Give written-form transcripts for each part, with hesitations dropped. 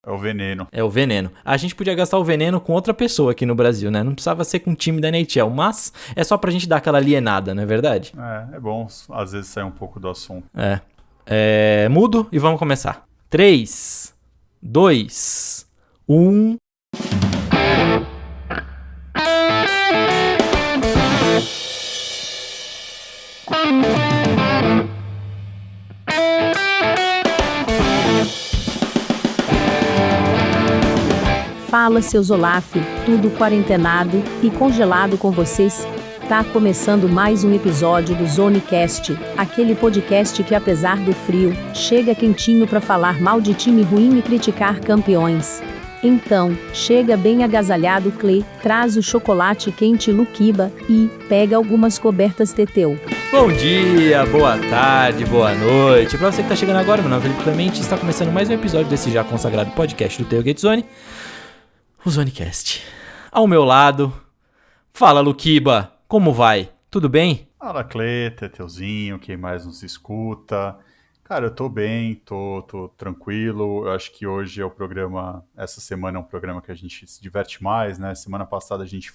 É o veneno. É o veneno. A gente podia gastar o veneno com outra pessoa aqui no Brasil, né? Não precisava ser com um time da NHL, mas é só pra gente dar aquela alienada, não é verdade? É bom às vezes sair um pouco do assunto. Mudo e vamos começar. 3, 2, 1... Fala, seus Olaf, tudo quarentenado e congelado com vocês? Tá começando mais um episódio do Zonecast, aquele podcast que, apesar do frio, chega quentinho pra falar mal de time ruim e criticar campeões. Então, chega bem agasalhado, Clay, traz o chocolate quente Luquiba e pega algumas cobertas Teteu. Bom dia, boa tarde, boa noite. Pra você que tá chegando agora, meu nome é Felipe Clemente e está começando mais um episódio desse já consagrado podcast do Tailgate Zone, o Zonecast. Ao meu lado, fala Luquiba, como vai? Tudo bem? Fala, Clê, Teteuzinho, quem mais nos escuta? Cara, eu tô bem, tô tranquilo. Eu acho que hoje é o programa, essa semana é um programa que a gente se diverte mais, né? Semana passada a gente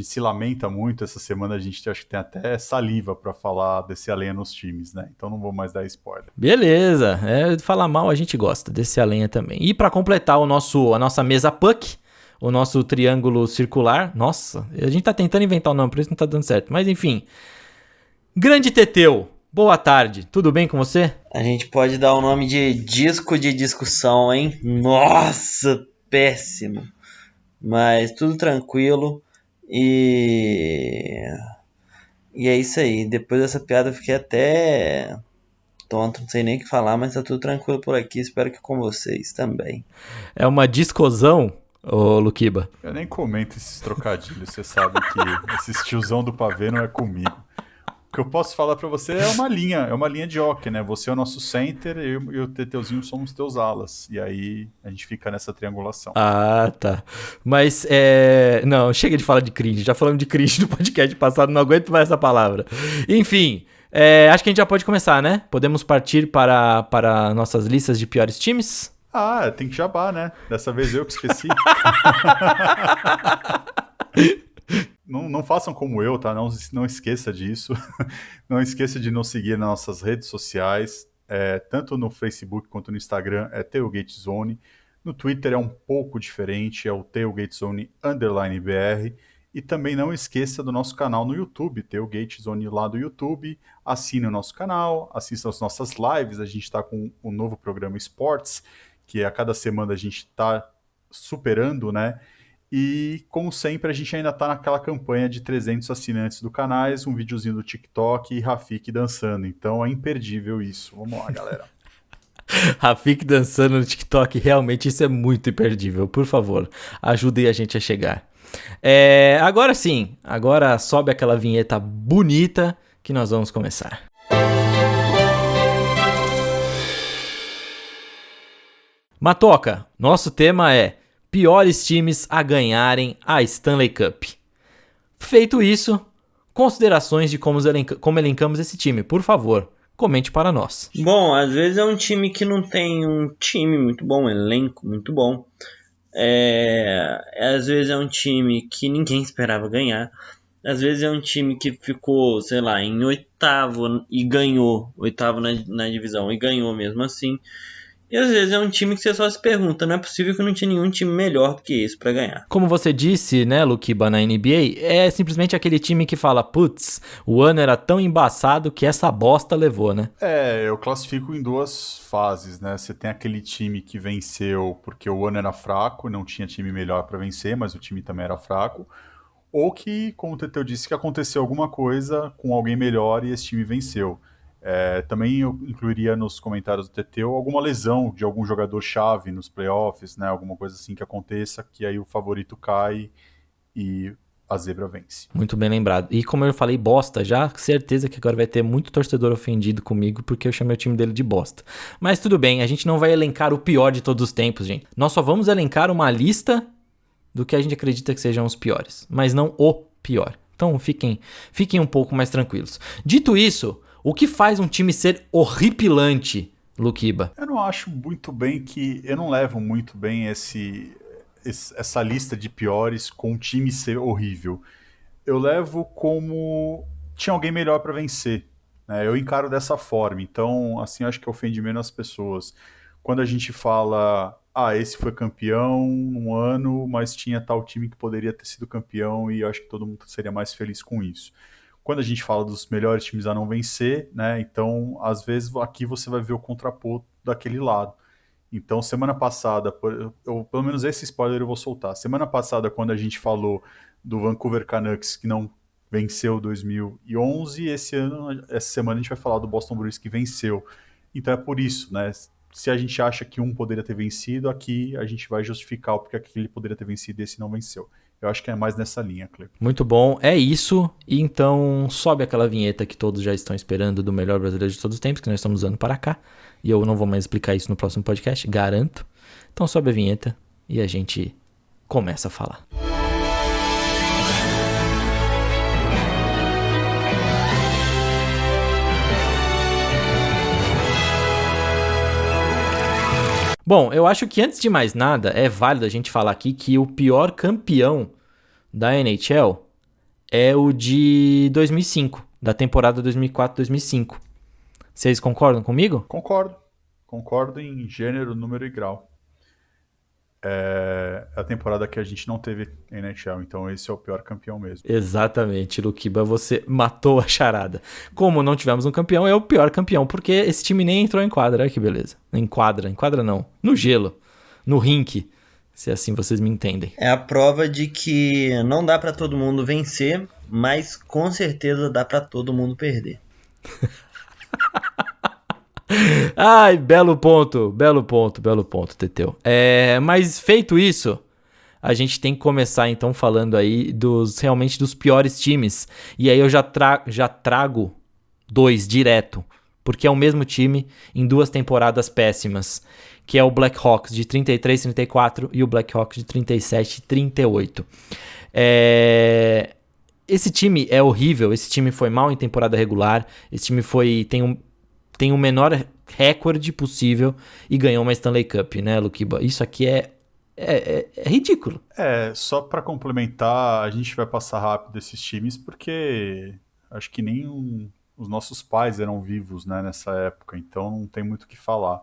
se lamenta muito, essa semana a gente acho que tem até saliva pra falar desse a lenha nos times, né? Então não vou mais dar spoiler. Beleza, falar mal a gente gosta, desse a lenha também. E pra completar a nossa mesa puck, o nosso triângulo circular, nossa, a gente tá tentando inventar o nome, por isso não tá dando certo, mas enfim. Grande Teteu, boa tarde, tudo bem com você? A gente pode dar o nome de disco de discussão, hein? Nossa, péssimo. Mas tudo tranquilo. E é isso aí. Depois dessa piada eu fiquei até tonto, não sei nem o que falar, mas tá tudo tranquilo por aqui. Espero que com vocês também. É uma discosão, ô Luquiba? Eu nem comento esses trocadilhos, você sabe que esse tiozão do pavê não é comigo. O que eu posso falar pra você é uma linha de hockey, né? Você é o nosso center, eu e o Teteuzinho somos teus alas. E aí a gente fica nessa triangulação. Ah, tá. Mas, não, chega de falar de cringe. Já falamos de cringe no podcast passado, não aguento mais essa palavra. Enfim, acho que a gente já pode começar, né? Podemos partir para nossas listas de piores times? Ah, tem que jabar, né? Dessa vez eu que esqueci. Não façam como eu, tá? Não esqueça disso. Não esqueça de nos seguir nas nossas redes sociais. Tanto no Facebook quanto no Instagram é Tailgate Zone. No Twitter é um pouco diferente, é o Tailgate Zone _BR. E também não esqueça do nosso canal no YouTube, Tailgate Zone lá do YouTube. Assine o nosso canal, assista as nossas lives. A gente está com um novo programa Esportes, que a cada semana a gente está superando, né? E, como sempre, a gente ainda tá naquela campanha de 300 assinantes do canal, um videozinho do TikTok e Rafik dançando. Então é imperdível isso. Vamos lá, galera. Rafik dançando no TikTok, realmente isso é muito imperdível. Por favor, ajudem a gente a chegar. Agora sim, agora sobe aquela vinheta bonita que nós vamos começar. Matoca, nosso tema é piores times a ganharem a Stanley Cup. Feito isso, considerações de como elencamos esse time. Por favor, comente para nós. Bom, às vezes é um time que não tem um time muito bom, um elenco muito bom. Às vezes é um time que ninguém esperava ganhar. Às vezes é um time que ficou, sei lá, em oitavo e ganhou. Oitavo na divisão e ganhou mesmo assim. E às vezes é um time que você só se pergunta, não é possível que não tinha nenhum time melhor do que esse pra ganhar. Como você disse, né, Luquiba, na NBA, é simplesmente aquele time que fala, putz, o ano era tão embaçado que essa bosta levou, né? Eu classifico em duas fases, né? Você tem aquele time que venceu porque o ano era fraco, não tinha time melhor pra vencer, mas o time também era fraco. Ou que, como o Teteu disse, que aconteceu alguma coisa com alguém melhor e esse time venceu. Também eu incluiria nos comentários do Teteu alguma lesão de algum jogador-chave nos playoffs, né? Alguma coisa assim que aconteça, que aí o favorito cai e a zebra vence. Muito bem lembrado. E como eu falei bosta já, certeza que agora vai ter muito torcedor ofendido comigo porque eu chamei o time dele de bosta. Mas tudo bem, a gente não vai elencar o pior de todos os tempos, gente. Nós só vamos elencar uma lista do que a gente acredita que sejam os piores, mas não o pior. Então fiquem um pouco mais tranquilos. Dito isso, o que faz um time ser horripilante, Luquiba? Eu não acho muito bem eu não levo muito bem essa lista de piores com o time ser horrível. Eu levo como tinha alguém melhor para vencer, né? Eu encaro dessa forma. Então, assim, acho que ofende menos as pessoas. Quando a gente fala, esse foi campeão um ano, mas tinha tal time que poderia ter sido campeão e eu acho que todo mundo seria mais feliz com isso. Quando a gente fala dos melhores times a não vencer, né? Então, às vezes aqui você vai ver o contraponto daquele lado. Então, semana passada, pelo menos esse spoiler eu vou soltar. Semana passada, quando a gente falou do Vancouver Canucks, que não venceu 2011, essa semana a gente vai falar do Boston Bruins, que venceu. Então é por isso, né? Se a gente acha que um poderia ter vencido, aqui a gente vai justificar o porque aquele poderia ter vencido e esse não venceu. Eu acho que é mais nessa linha, Cleber. Muito bom, é isso. E então sobe aquela vinheta que todos já estão esperando do melhor brasileiro de todos os tempos, que nós estamos usando para cá. E eu não vou mais explicar isso no próximo podcast, garanto. Então sobe a vinheta e a gente começa a falar. Bom, eu acho que antes de mais nada, é válido a gente falar aqui que o pior campeão da NHL é o de 2005, da temporada 2004-2005. Vocês concordam comigo? Concordo em gênero, número e grau. É a temporada que a gente não teve NHL, então esse é o pior campeão mesmo. Exatamente, Luquiba, você matou a charada. Como não tivemos um campeão, é o pior campeão, porque esse time nem entrou em quadra, olha que beleza. Em quadra não, no gelo, no rink, se assim vocês me entendem. É a prova de que não dá pra todo mundo vencer, mas com certeza dá pra todo mundo perder. Ai, belo ponto, Teteu. Mas feito isso, a gente tem que começar então falando aí realmente dos piores times. E aí eu já trago 2 direto, porque é o mesmo time em 2 temporadas péssimas, que é o Blackhawks de 33-34 e o Blackhawks de 37-38. Esse time é horrível, esse time foi mal em temporada regular, esse time tem o menor recorde possível e ganhou uma Stanley Cup, né, Luquiba? Isso aqui é ridículo. Só para complementar, a gente vai passar rápido esses times, porque acho que nem os nossos pais eram vivos, né, nessa época, então não tem muito o que falar.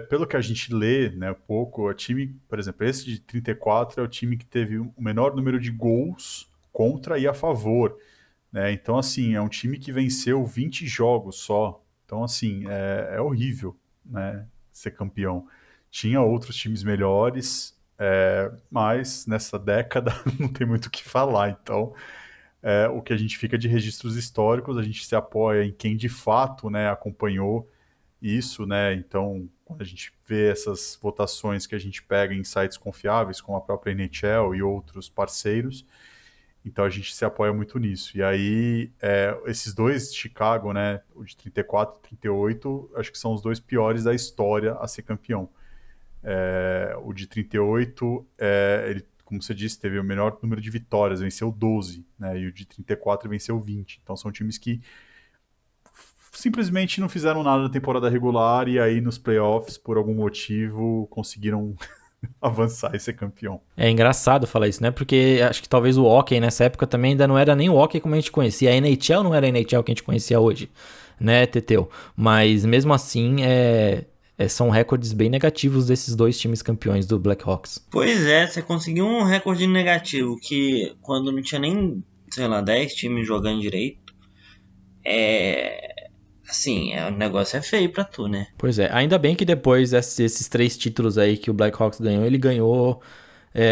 Pelo que a gente lê, né, pouco, o time, por exemplo, esse de 34 é o time que teve o menor número de gols contra e a favor, né? Então, assim, é um time que venceu 20 jogos só. Então, assim, é horrível, né, ser campeão. Tinha outros times melhores, mas nessa década não tem muito o que falar. Então, o que a gente fica de registros históricos, a gente se apoia em quem de fato, né, acompanhou isso, né? Então, quando a gente vê essas votações que a gente pega em sites confiáveis, como a própria NHL e outros parceiros, então a gente se apoia muito nisso. E aí, esses dois de Chicago, né, o de 34 e 38, acho que são os 2 piores da história a ser campeão. O de 38, ele, como você disse, teve o menor número de vitórias, venceu 12, né, e o de 34 venceu 20. Então são times que simplesmente não fizeram nada na temporada regular e aí nos playoffs, por algum motivo, conseguiram avançar e ser campeão. É engraçado falar isso, né? Porque acho que talvez o hockey nessa época também ainda não era nem o hockey como a gente conhecia. A NHL não era a NHL que a gente conhecia hoje, né, Teteu? Mas mesmo assim, são recordes bem negativos desses 2 times campeões do Blackhawks. Pois é, você conseguiu um recorde negativo que quando não tinha nem, 10 times jogando direito, assim, o negócio é feio pra tu, né? Pois é, ainda bem que depois esses 3 títulos aí que o Blackhawks ganhou, ele ganhou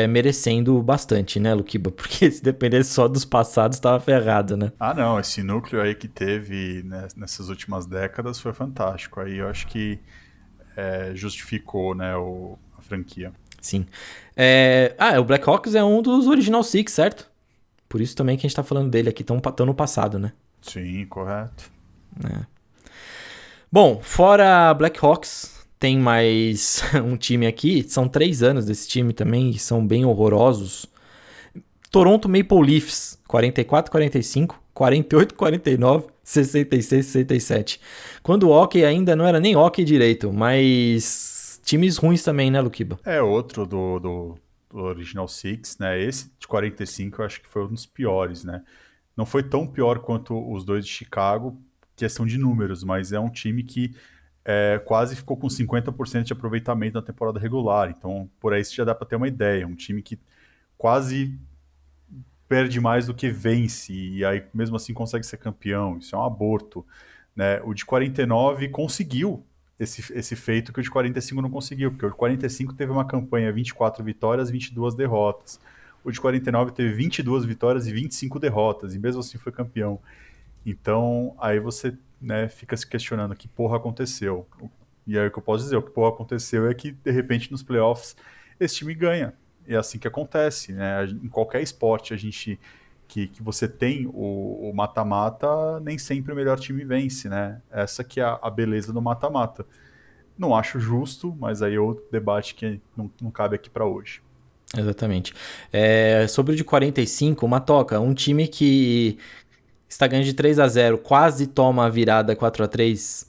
merecendo bastante, né, Luquiba? Porque se dependesse só dos passados, tava ferrado, né? Não, esse núcleo aí que teve, né, nessas últimas décadas foi fantástico. Aí eu acho que justificou, né, a franquia. Sim. O Blackhawks é um dos Original Six, certo? Por isso também que a gente tá falando dele aqui tão no passado, né? Sim, correto. Bom, fora Blackhawks, tem mais um time aqui. São 3 anos desse time também, e são bem horrorosos. Toronto Maple Leafs, 44-45, 48-49 66, 67. Quando o hockey ainda não era nem hockey direito, mas times ruins também, né, Luquiba? É outro do Original Six, né? Esse de 45 eu acho que foi um dos piores, né? Não foi tão pior quanto os dois de Chicago, questão de números, mas é um time que quase ficou com 50% de aproveitamento na temporada regular. Então, por aí você já dá para ter uma ideia. Um time que quase perde mais do que vence, e aí mesmo assim consegue ser campeão. Isso é um aborto, né? O de 49 conseguiu esse feito que o de 45 não conseguiu, porque o de 45 teve uma campanha 24 vitórias, 22 derrotas. O de 49 teve 22 vitórias e 25 derrotas, e mesmo assim foi campeão. Então, aí você, né, fica se questionando que porra aconteceu. E aí o que eu posso dizer, o que porra aconteceu é que, de repente, nos playoffs, esse time ganha. E é assim que acontece, né? Em qualquer esporte que você tem o mata-mata, nem sempre o melhor time vence, né? Essa que é a beleza do mata-mata. Não acho justo, mas aí é outro debate que não cabe aqui para hoje. Exatamente. Sobre o de 45, Matoca, um time que está ganhando de 3-0, quase toma a virada 4-3,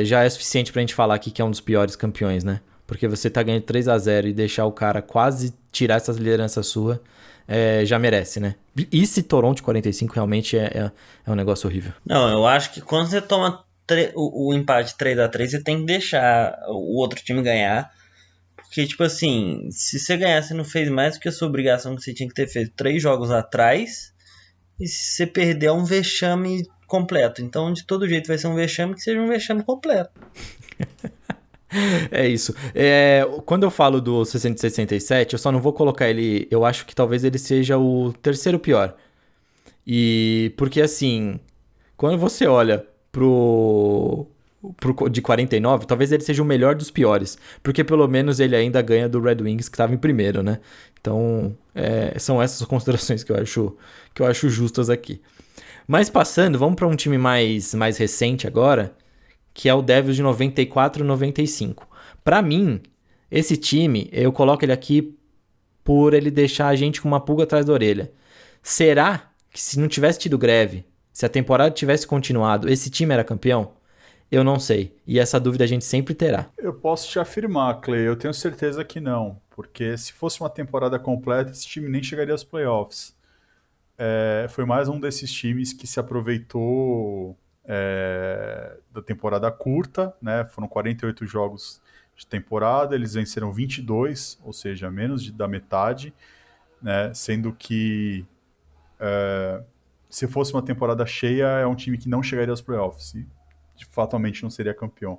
já é suficiente pra gente falar aqui que é um dos piores campeões, né? Porque você tá ganhando 3-0 e deixar o cara quase tirar essa liderança sua, já merece, né? E esse Toronto de 45 realmente é um negócio horrível. Não, eu acho que quando você toma o empate 3-3, você tem que deixar o outro time ganhar. Porque, tipo assim, se você ganhar, você não fez mais do que a sua obrigação que você tinha que ter feito 3 jogos atrás. E se você perder, é um vexame completo. Então, de todo jeito, vai ser um vexame que seja um vexame completo. É isso. Quando eu falo do 667, eu só não vou colocar ele. Eu acho que talvez ele seja o terceiro pior. E porque assim, quando você olha pro de 49, talvez ele seja o melhor dos piores. Porque pelo menos ele ainda ganha do Red Wings, que estava em primeiro, né? Então, são essas considerações que eu acho justas aqui. Mas passando, vamos para um time mais recente agora, que é o Devils de 94 e 95. Para mim, esse time, eu coloco ele aqui por ele deixar a gente com uma pulga atrás da orelha. Será que se não tivesse tido greve, se a temporada tivesse continuado, esse time era campeão? Eu não sei. E essa dúvida a gente sempre terá. Eu posso te afirmar, Clay, eu tenho certeza que não. Porque se fosse uma temporada completa, esse time nem chegaria aos playoffs. Foi mais um desses times que se aproveitou da temporada curta, né? Foram 48 jogos de temporada, eles venceram 22, ou seja, menos da metade, né? Sendo que se fosse uma temporada cheia, é um time que não chegaria aos playoffs e fatalmente não seria campeão.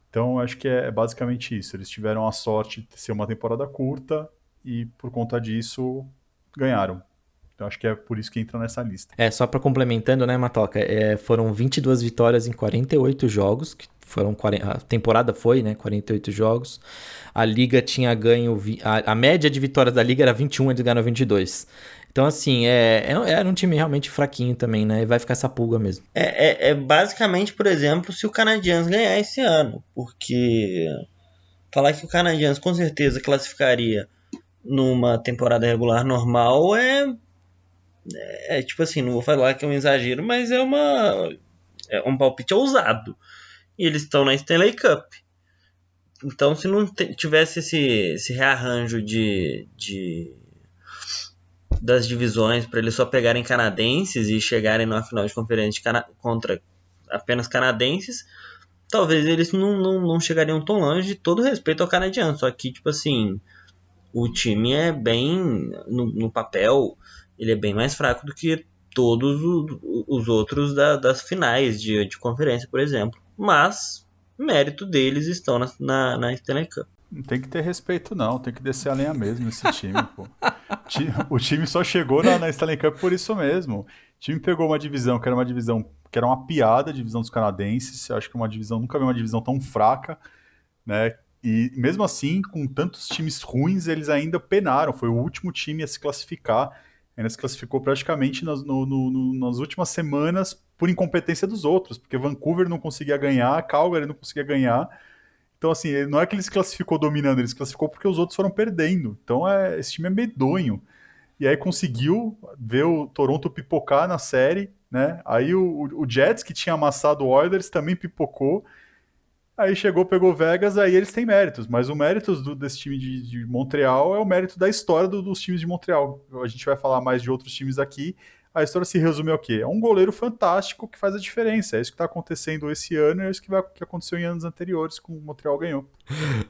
Então, acho que é basicamente isso. Eles tiveram a sorte de ser uma temporada curta e, por conta disso, ganharam. Então, acho que é por isso que entra nessa lista. Só para complementando, né, Matoca? Foram 22 vitórias em 48 jogos, que foram a temporada foi, né, 48 jogos. A liga tinha ganho... A média de vitórias da liga era 21, eles ganharam 22. Então, assim, era um time realmente fraquinho também, né? E vai ficar essa pulga mesmo. Basicamente, por exemplo, se o Canadiens ganhar esse ano. Porque falar que o Canadiens com certeza classificaria numa temporada regular normal tipo assim, não vou falar que é um exagero, mas é um palpite ousado. E eles estão na Stanley Cup. Então, se não tivesse esse rearranjo das divisões para eles só pegarem canadenses e chegarem numa final de conferência contra apenas canadenses, talvez eles não chegariam tão longe, de todo respeito ao canadiano. Só que, tipo assim, o time é bem, no papel, ele é bem mais fraco do que todos os outros das finais de conferência, por exemplo. Mas, mérito deles estão na Stanley Cup. Não tem que ter respeito, não. Tem que descer a lenha mesmo nesse time, pô. O time só chegou na Stanley Cup por isso mesmo. O time pegou uma divisão que era uma piada, a divisão dos canadenses. Eu acho que nunca vi uma divisão tão fraca, né? E mesmo assim, com tantos times ruins, eles ainda penaram. Foi o último time a se classificar. Ainda se classificou praticamente nas últimas semanas por incompetência dos outros, porque Vancouver não conseguia ganhar, Calgary não conseguia ganhar. Então, assim, não é que ele se classificou dominando, ele se classificou porque os outros foram perdendo. Então, esse time é medonho. E aí conseguiu ver o Toronto pipocar na série né? Aí o Jets, que tinha amassado o Oilers, também pipocou. Aí chegou, pegou Vegas, aí eles têm méritos, mas o mérito desse time de Montreal é o mérito da história dos times de Montreal. A gente vai falar mais de outros times aqui. A história se resume ao quê? É um goleiro fantástico que faz a diferença. É isso que está acontecendo esse ano e é isso que aconteceu em anos anteriores com o Montreal ganhou.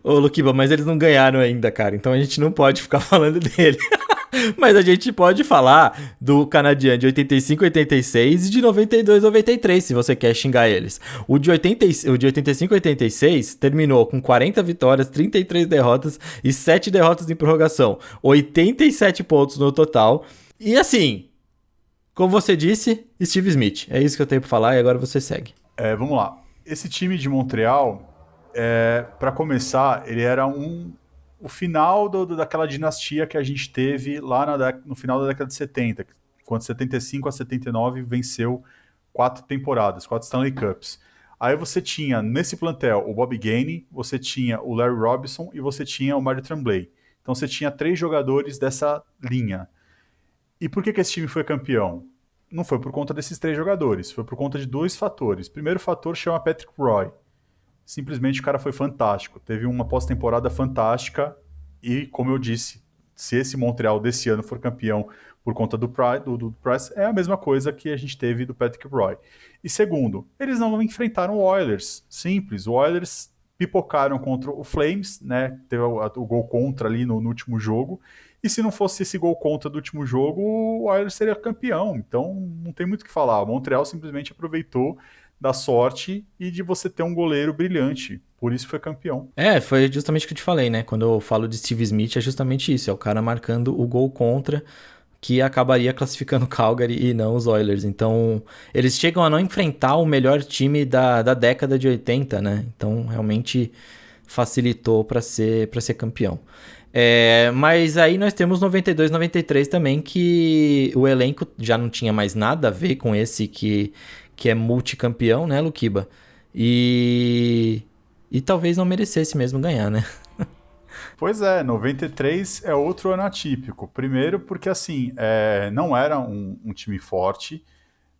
Ô, Luquiba, mas eles não ganharam ainda, cara. Então a gente não pode ficar falando dele. Mas a gente pode falar do canadiano de 85, 86 e de 92, 93, se você quer xingar eles. O de 85, 86 terminou com 40 vitórias, 33 derrotas e 7 derrotas em prorrogação. 87 pontos no total. E assim, como você disse, Steve Smith. É isso que eu tenho pra falar e agora você segue. Vamos lá. Esse time de Montreal, para começar, ele era o final daquela dinastia que a gente teve lá no final da década de 70, quando 75 a 79 venceu 4 temporadas, 4 Stanley Cups. Aí você tinha, nesse plantel, o Bob Gainey, você tinha o Larry Robinson e você tinha o Mario Tremblay. Então você tinha 3 jogadores dessa linha. E por que esse time foi campeão? Não foi por conta desses 3 jogadores, foi por conta de 2 fatores. O primeiro fator chama Patrick Roy. Simplesmente o cara foi fantástico. Teve uma pós-temporada fantástica e, como eu disse, se esse Montreal desse ano for campeão por conta do Price, é a mesma coisa que a gente teve do Patrick Roy. E segundo, eles não enfrentaram o Oilers. Simples. O Oilers pipocaram contra o Flames, né? Teve o gol contra ali no último jogo. E se não fosse esse gol contra do último jogo, o Oilers seria campeão. Então não tem muito o que falar. O Montreal simplesmente aproveitou da sorte e de você ter um goleiro brilhante. Por isso foi campeão. Foi justamente o que eu te falei, né? Quando eu falo de Steve Smith, é justamente isso. É o cara marcando o gol contra que acabaria classificando Calgary e não os Oilers. Então, eles chegam a não enfrentar o melhor time da década de 80, né? Então, realmente facilitou para ser campeão. Mas aí nós temos 92, 93 também, que o elenco já não tinha mais nada a ver com esse que é multicampeão, né, Luquiba? E talvez não merecesse mesmo ganhar, né? Pois é, 93 é outro ano atípico. Primeiro porque, assim, não era um time forte,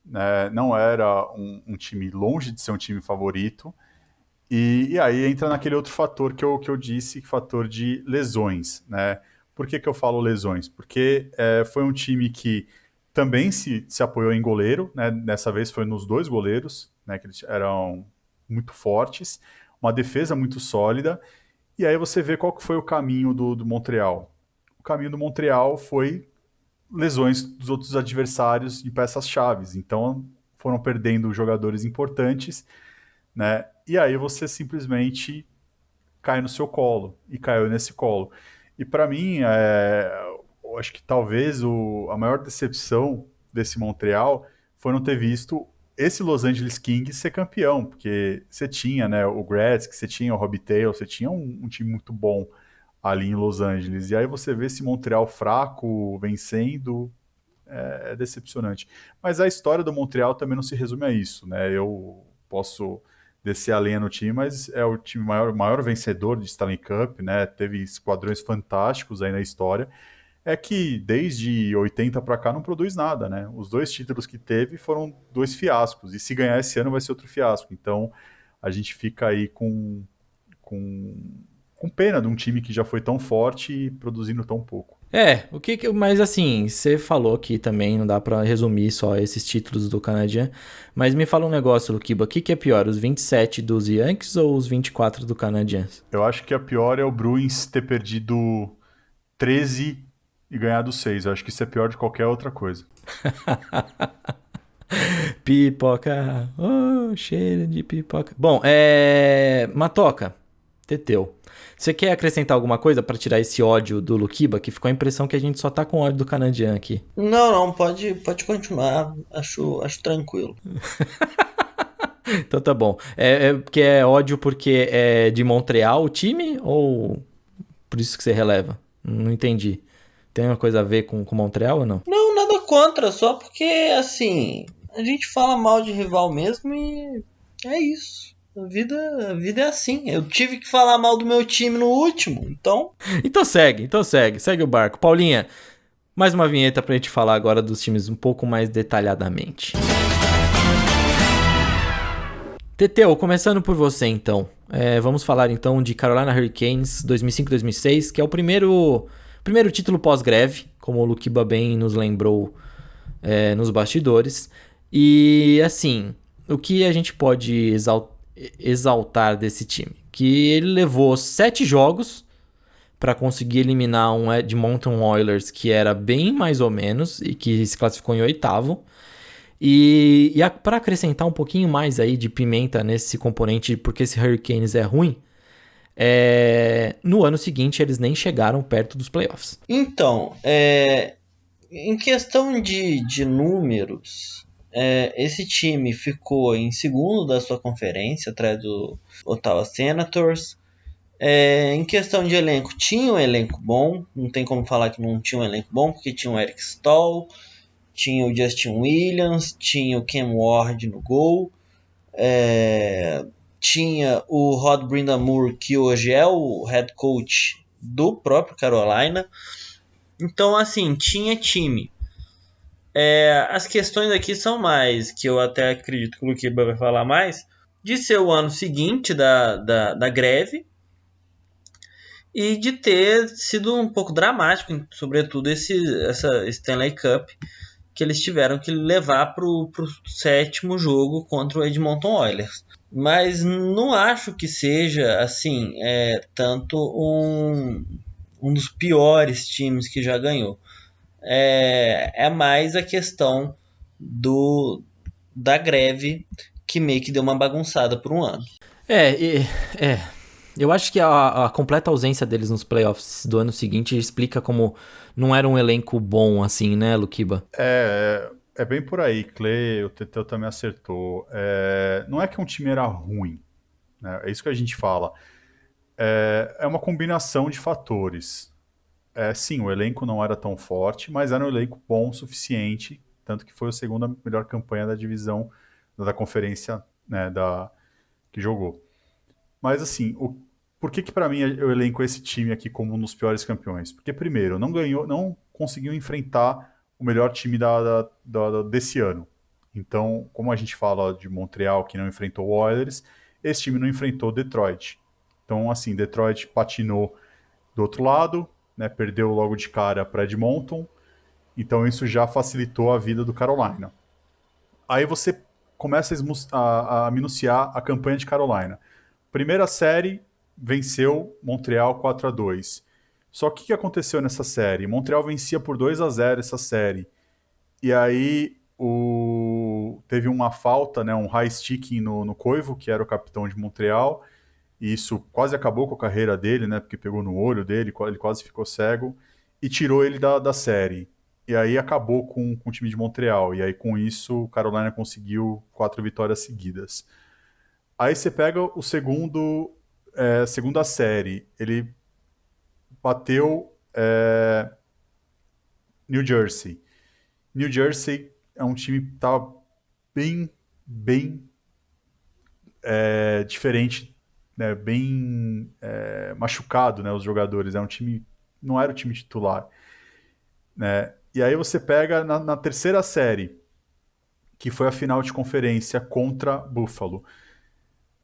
né, não era um time longe de ser um time favorito, e aí entra naquele outro fator que eu disse, fator de lesões, né? Por que eu falo lesões? Porque foi um time que também se apoiou em goleiro, né? Dessa vez foi nos 2 goleiros, né? Que eles eram muito fortes, uma defesa muito sólida, e aí você vê qual que foi o caminho do Montreal. O caminho do Montreal foi lesões dos outros adversários de peças-chaves, então foram perdendo jogadores importantes, né? E aí você simplesmente cai no seu colo, e caiu nesse colo. E para mim, eu acho que talvez a maior decepção desse Montreal foi não ter visto esse Los Angeles Kings ser campeão, porque você tinha, né, o Gretzky, você tinha o Robbie Taylor, você tinha um time muito bom ali em Los Angeles, e aí você vê esse Montreal fraco vencendo, é decepcionante. Mas a história do Montreal também não se resume a isso, né? Eu posso descer a lenha no time, mas é o time maior vencedor de Stanley Cup, né? Teve esquadrões fantásticos aí na história. É que desde 80 para cá não produz nada, né? Os 2 títulos que teve foram 2 fiascos, e se ganhar esse ano vai ser outro fiasco. Então a gente fica aí com pena de um time que já foi tão forte e produzindo tão pouco. Mas assim, você falou que também não dá pra resumir só esses títulos do Canadien, mas me fala um negócio, Luquiba, o que é pior, os 27 dos Yankees ou os 24 do Canadiens? Eu acho que a pior é o Bruins ter perdido 13 e ganhado 6. Eu acho que isso é pior de qualquer outra coisa. Pipoca, cheiro de pipoca. Bom, Matoca, Teteu. Você quer acrescentar alguma coisa pra tirar esse ódio do Luquiba? Que ficou a impressão que a gente só tá com ódio do Canadien aqui. Não, pode continuar. Acho tranquilo. Então tá bom. Porque é ódio porque é de Montreal o time? Ou por isso que você releva? Não entendi. Tem uma coisa a ver com Montreal ou não? Não, nada contra. Só porque, assim, a gente fala mal de rival mesmo e é isso. A vida é assim. Eu tive que falar mal do meu time no último, então... Então segue o barco. Paulinha, mais uma vinheta pra gente falar agora dos times um pouco mais detalhadamente. Teteu, começando por você então. Vamos falar então de Carolina Hurricanes 2005-2006, que é o primeiro título pós-greve, como o Luquiba bem nos lembrou nos bastidores. E assim, o que a gente pode exaltar desse time? Que ele levou 7 jogos para conseguir eliminar um Edmonton Oilers que era bem mais ou menos e que se classificou em 8º. E para acrescentar um pouquinho mais aí de pimenta nesse componente, porque esse Hurricanes é ruim, no ano seguinte eles nem chegaram perto dos playoffs. Então, em questão de números, esse time ficou em segundo da sua conferência, atrás do Ottawa Senators. Em questão de elenco, tinha um elenco bom, não tem como falar que não tinha um elenco bom, porque tinha o Eric Staal, tinha o Justin Williams, tinha o Cam Ward no gol, tinha o Rod Brind'Amour, que hoje é o head coach do próprio Carolina. Então, assim, tinha time. As questões aqui são mais, que eu até acredito que o Luquiba vai falar mais, de ser o ano seguinte da greve, e de ter sido um pouco dramático, sobretudo essa Stanley Cup, que eles tiveram que levar para o 7º jogo contra o Edmonton Oilers. Mas não acho que seja assim, tanto um dos piores times que já ganhou. É mais a questão da greve, que meio que deu uma bagunçada por um ano. Eu acho que a completa ausência deles nos playoffs do ano seguinte explica como não era um elenco bom assim, né, Luquiba? É bem por aí, Clay, o Teteu também acertou. Não é que um time era ruim, né? É isso que a gente fala. É uma combinação de fatores. Sim, o elenco não era tão forte, mas era um elenco bom o suficiente, tanto que foi a segunda melhor campanha da divisão, da conferência, né, que jogou. Mas assim, por que para mim eu elenco esse time aqui como um dos piores campeões? Porque primeiro, não conseguiu enfrentar o melhor time desse ano. Então, como a gente fala de Montreal que não enfrentou o Oilers, esse time não enfrentou Detroit. Então, assim, Detroit patinou do outro lado, né, perdeu logo de cara para Edmonton. Então, isso já facilitou a vida do Carolina. Aí você começa a minuciar a campanha de Carolina. Primeira série, venceu Montreal 4-2. Só que o que aconteceu nessa série? Montreal vencia por 2-0 essa série. E aí teve uma falta, né, um high sticking no Koivu, que era o capitão de Montreal. E isso quase acabou com a carreira dele, né, porque pegou no olho dele, ele quase ficou cego. E tirou ele da série. E aí acabou com o time de Montreal. E aí com isso, o Carolina conseguiu 4 vitórias seguidas. Aí você pega o segunda série. Ele bateu New Jersey. New Jersey é um time que estava bem diferente, né, bem machucado, né, os jogadores. Não era o time titular. Né? E aí você pega na terceira série, que foi a final de conferência contra Buffalo.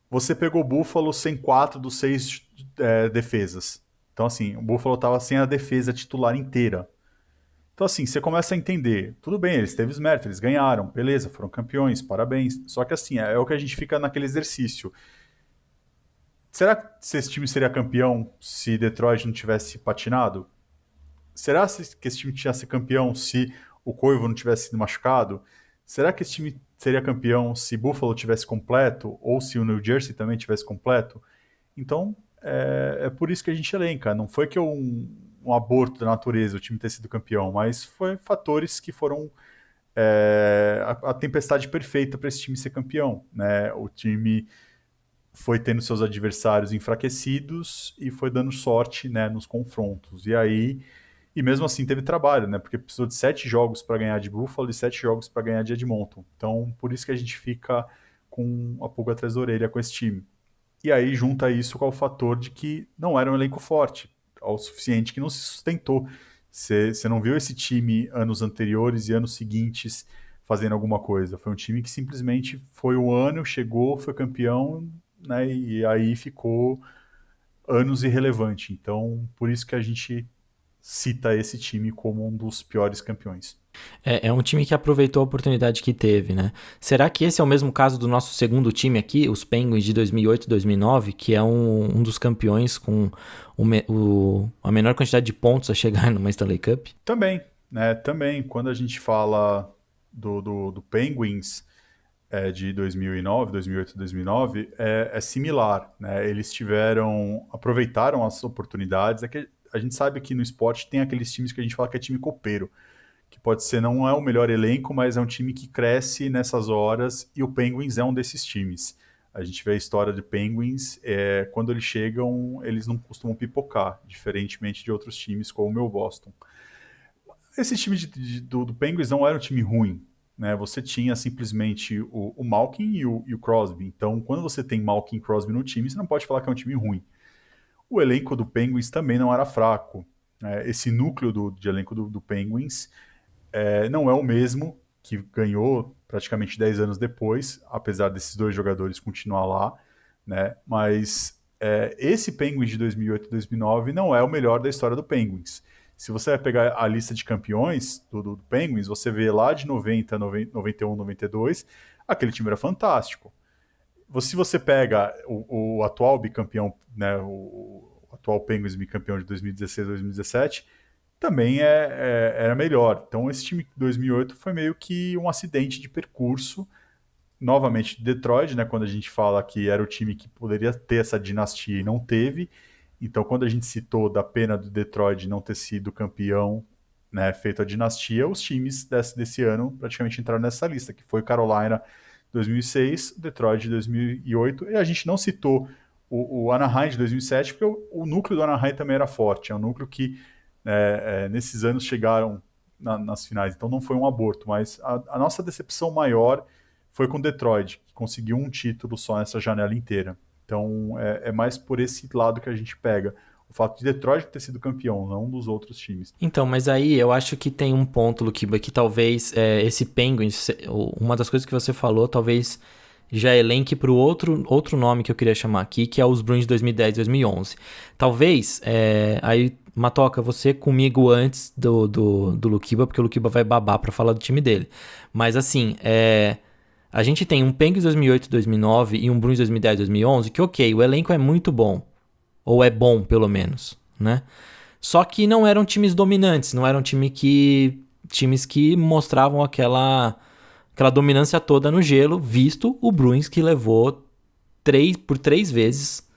Você pegou o Buffalo sem 4 dos 6 defesas. Então, assim, o Buffalo estava sem a defesa titular inteira. Então, assim, você começa a entender. Tudo bem, eles teve os méritos, eles ganharam, beleza, foram campeões, parabéns. Só que, assim, é o que a gente fica naquele exercício. Será que esse time seria campeão se Detroit não tivesse patinado? Será que esse time tinha sido campeão se o Koivu não tivesse sido machucado? Será que esse time seria campeão se Buffalo tivesse completo ou se o New Jersey também tivesse completo? Então, é por isso que a gente elenca. Não foi que um aborto da natureza o time ter sido campeão, mas foi fatores que foram a tempestade perfeita para esse time ser campeão. Né? O time foi tendo seus adversários enfraquecidos e foi dando sorte, né, nos confrontos. E mesmo assim teve trabalho, né? Porque precisou de 7 jogos para ganhar de Buffalo e 7 jogos para ganhar de Edmonton. Então, por isso que a gente fica com a pulga atrás da orelha com esse time. E aí junta isso com o fator de que não era um elenco forte, ao suficiente que não se sustentou. Você não viu esse time anos anteriores e anos seguintes fazendo alguma coisa. Foi um time que simplesmente foi o ano, chegou, foi campeão, né, e aí ficou anos irrelevante. Então, por isso que a gente cita esse time como um dos piores campeões. É um time que aproveitou a oportunidade que teve, né? Será que esse é o mesmo caso do nosso segundo time aqui, os Penguins de 2008 e 2009, que é um dos campeões com a menor quantidade de pontos a chegar numa Stanley Cup? Também, né? Também, quando a gente fala do Penguins de 2009, 2008, 2009, é similar, né? Eles aproveitaram as oportunidades. É que a gente sabe que no esporte tem aqueles times que a gente fala que é time copeiro, que pode ser, não é o melhor elenco, mas é um time que cresce nessas horas, e o Penguins é um desses times. A gente vê a história de Penguins, quando eles chegam, eles não costumam pipocar, diferentemente de outros times como o meu Boston. Esse time do Penguins não era um time ruim, né? Você tinha simplesmente o Malkin e o Crosby. Então, quando você tem Malkin e Crosby no time, você não pode falar que é um time ruim. O elenco do Penguins também não era fraco, né? Esse núcleo de elenco do Penguins não é o mesmo que ganhou praticamente 10 anos depois, apesar desses dois jogadores continuar lá, né? Mas esse Penguins de 2008 e 2009 não é o melhor da história do Penguins. Se você vai pegar a lista de campeões do Penguins, você vê lá de 90, 91, 92, aquele time era fantástico. Se você pega o atual bicampeão, né, o atual Penguins bicampeão de 2016, 2017, também era melhor. Então esse time de 2008 foi meio que um acidente de percurso. Novamente, Detroit, né, quando a gente fala que era o time que poderia ter essa dinastia e não teve. Então, quando a gente citou da pena do Detroit não ter sido campeão, né, feito a dinastia, os times desse ano praticamente entraram nessa lista, que foi Carolina 2006, Detroit de 2008, e a gente não citou o Anaheim de 2007, porque o núcleo do Anaheim também era forte, é um núcleo que nesses anos chegaram nas finais, então não foi um aborto, mas a nossa decepção maior foi com Detroit, que conseguiu um título só nessa janela inteira. Então é mais por esse lado que a gente pega. O fato de Detroit ter sido campeão, não dos outros times. Então, mas aí eu acho que tem um ponto, Luquiba, que talvez esse Penguins, uma das coisas que você falou, talvez já elenque para o outro nome que eu queria chamar aqui, que é os Bruins de 2010 2011. Talvez, aí, Matoca, você comigo antes do Luquiba, porque o Luquiba vai babar para falar do time dele. Mas assim, a gente tem um Penguins 2008 2009 e um Bruins 2010 2011, que ok, o elenco é muito bom. Ou é bom, pelo menos, né? Só que não eram times dominantes, não eram times que mostravam aquela dominância toda no gelo, visto o Bruins que levou por três vezes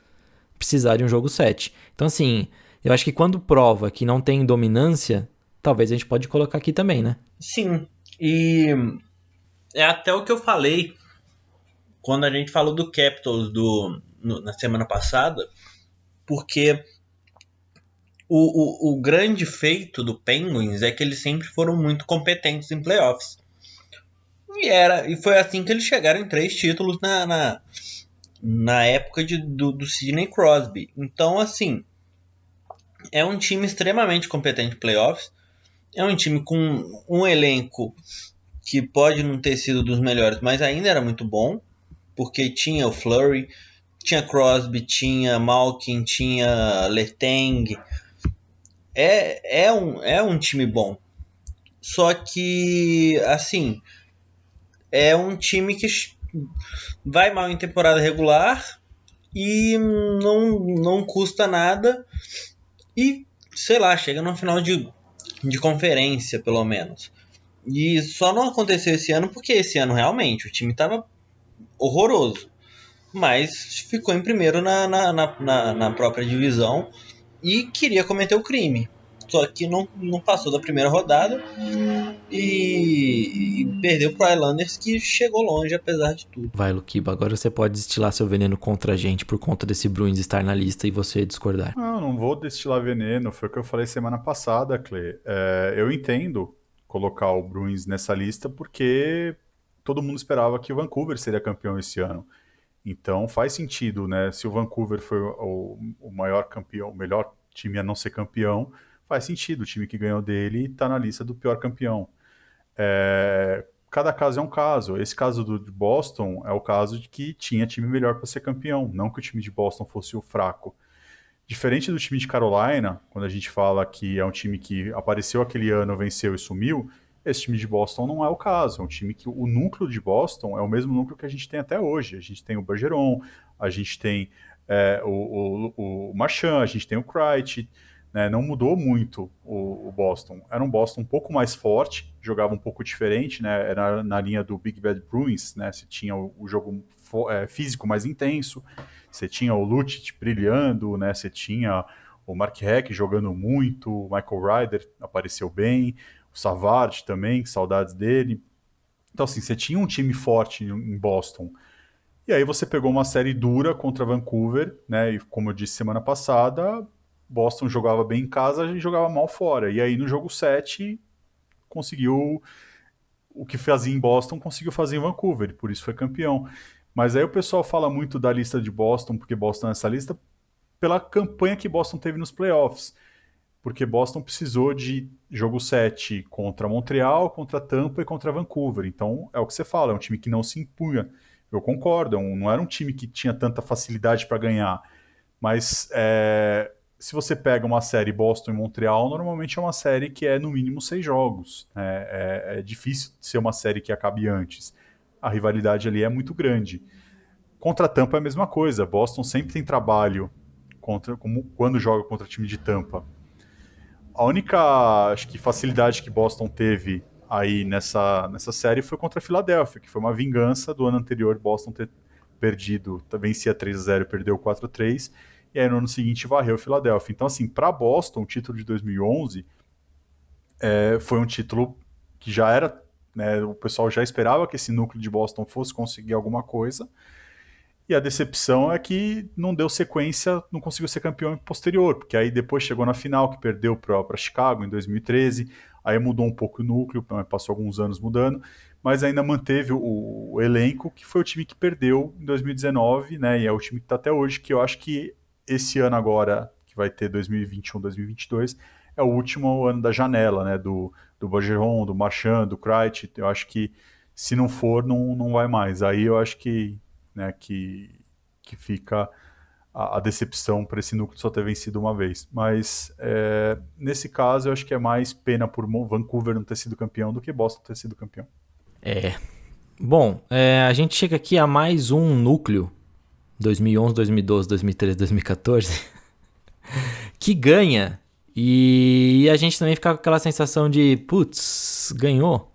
precisar de um jogo 7. Então, assim, eu acho que quando prova que não tem dominância, talvez a gente pode colocar aqui também, né? Sim, e é até o que eu falei quando a gente falou do Capitals na semana passada, porque o grande feito do Penguins é que eles sempre foram muito competentes em playoffs. E foi assim que eles chegaram em 3 títulos na época do Sidney Crosby. Então, assim, é um time extremamente competente em playoffs. É um time com um elenco que pode não ter sido dos melhores, mas ainda era muito bom, porque tinha o Fleury, tinha Crosby, tinha Malkin, tinha Letang. É um time bom. Só que, assim, é um time que vai mal em temporada regular e não custa nada. E, sei lá, chega no final de conferência, pelo menos. E só não aconteceu esse ano porque esse ano realmente o time estava horroroso. Mas ficou em primeiro na própria divisão e queria cometer o crime. Só que não passou da primeira rodada e perdeu pro Islanders, que chegou longe apesar de tudo. Vai, Luquiba, agora você pode destilar seu veneno contra a gente por conta desse Bruins estar na lista e você discordar. Não vou destilar veneno, foi o que eu falei semana passada, Cle. Eu entendo colocar o Bruins nessa lista porque todo mundo esperava que o Vancouver seria campeão esse ano. Então faz sentido, né? Se o Vancouver foi o maior campeão, o melhor time a não ser campeão, faz sentido. O time que ganhou dele está na lista do pior campeão. cada caso é um caso. Esse caso do de Boston é o caso de que tinha time melhor para ser campeão, não que o time de Boston fosse o fraco. Diferente do time de Carolina, quando a gente fala que é um time que apareceu aquele ano, venceu e sumiu, esse time de Boston não é o caso. É um time que o núcleo de Boston é o mesmo núcleo que a gente tem até hoje. A gente tem o Bergeron, a gente tem o Marchand, a gente tem o Krejci, né? Não mudou muito o Boston. Era um Boston um pouco mais forte, jogava um pouco diferente, né? Era na linha do Big Bad Bruins, né? Você tinha o jogo físico mais intenso, você tinha o Lucic brilhando, né? Você tinha o Mark Heck jogando muito, o Michael Ryder apareceu bem, o Savard também, saudades dele. Então, assim, você tinha um time forte em Boston. E aí você pegou uma série dura contra Vancouver, né? E como eu disse semana passada, Boston jogava bem em casa e jogava mal fora. E aí no jogo 7 conseguiu o que fazia em Boston, conseguiu fazer em Vancouver, e por isso foi campeão. Mas aí o pessoal fala muito da lista de Boston, porque Boston é nessa lista, pela campanha que Boston teve nos playoffs. Porque Boston precisou de jogo 7 contra Montreal, contra Tampa e contra Vancouver. Então é o que você fala, é um time que não se impunha. Eu concordo, não era um time que tinha tanta facilidade para ganhar. Mas se você pega uma série Boston e Montreal, normalmente é uma série que é no mínimo 6 jogos. É difícil ser uma série que acabe antes. A rivalidade ali é muito grande. Contra a Tampa é a mesma coisa. Boston sempre tem trabalho quando joga contra o time de Tampa. A única, acho que, facilidade que Boston teve aí nessa série foi contra a Filadélfia, que foi uma vingança do ano anterior, Boston ter perdido, vencia 3-0 e perdeu 4-3, e aí no ano seguinte varreu a Filadélfia. Então, assim, para Boston, o título de 2011 foi um título que já era, né, o pessoal já esperava que esse núcleo de Boston fosse conseguir alguma coisa, e a decepção é que não deu sequência, não conseguiu ser campeão posterior, porque aí depois chegou na final, que perdeu para Chicago em 2013, aí mudou um pouco o núcleo, passou alguns anos mudando, mas ainda manteve o elenco, que foi o time que perdeu em 2019, né, e é o time que está até hoje, que eu acho que esse ano agora, que vai ter 2021, 2022, é o último ano da janela, né, do Bergeron, do Marchand, do Krejci. Eu acho que se não for, não vai mais. Aí eu acho que, né, que fica a decepção para esse núcleo só ter vencido uma vez. Mas nesse caso eu acho que é mais pena por Vancouver não ter sido campeão do que Boston ter sido campeão. Bom, a gente chega aqui a mais um núcleo, 2011, 2012, 2013, 2014, que ganha, e a gente também fica com aquela sensação de, putz, ganhou.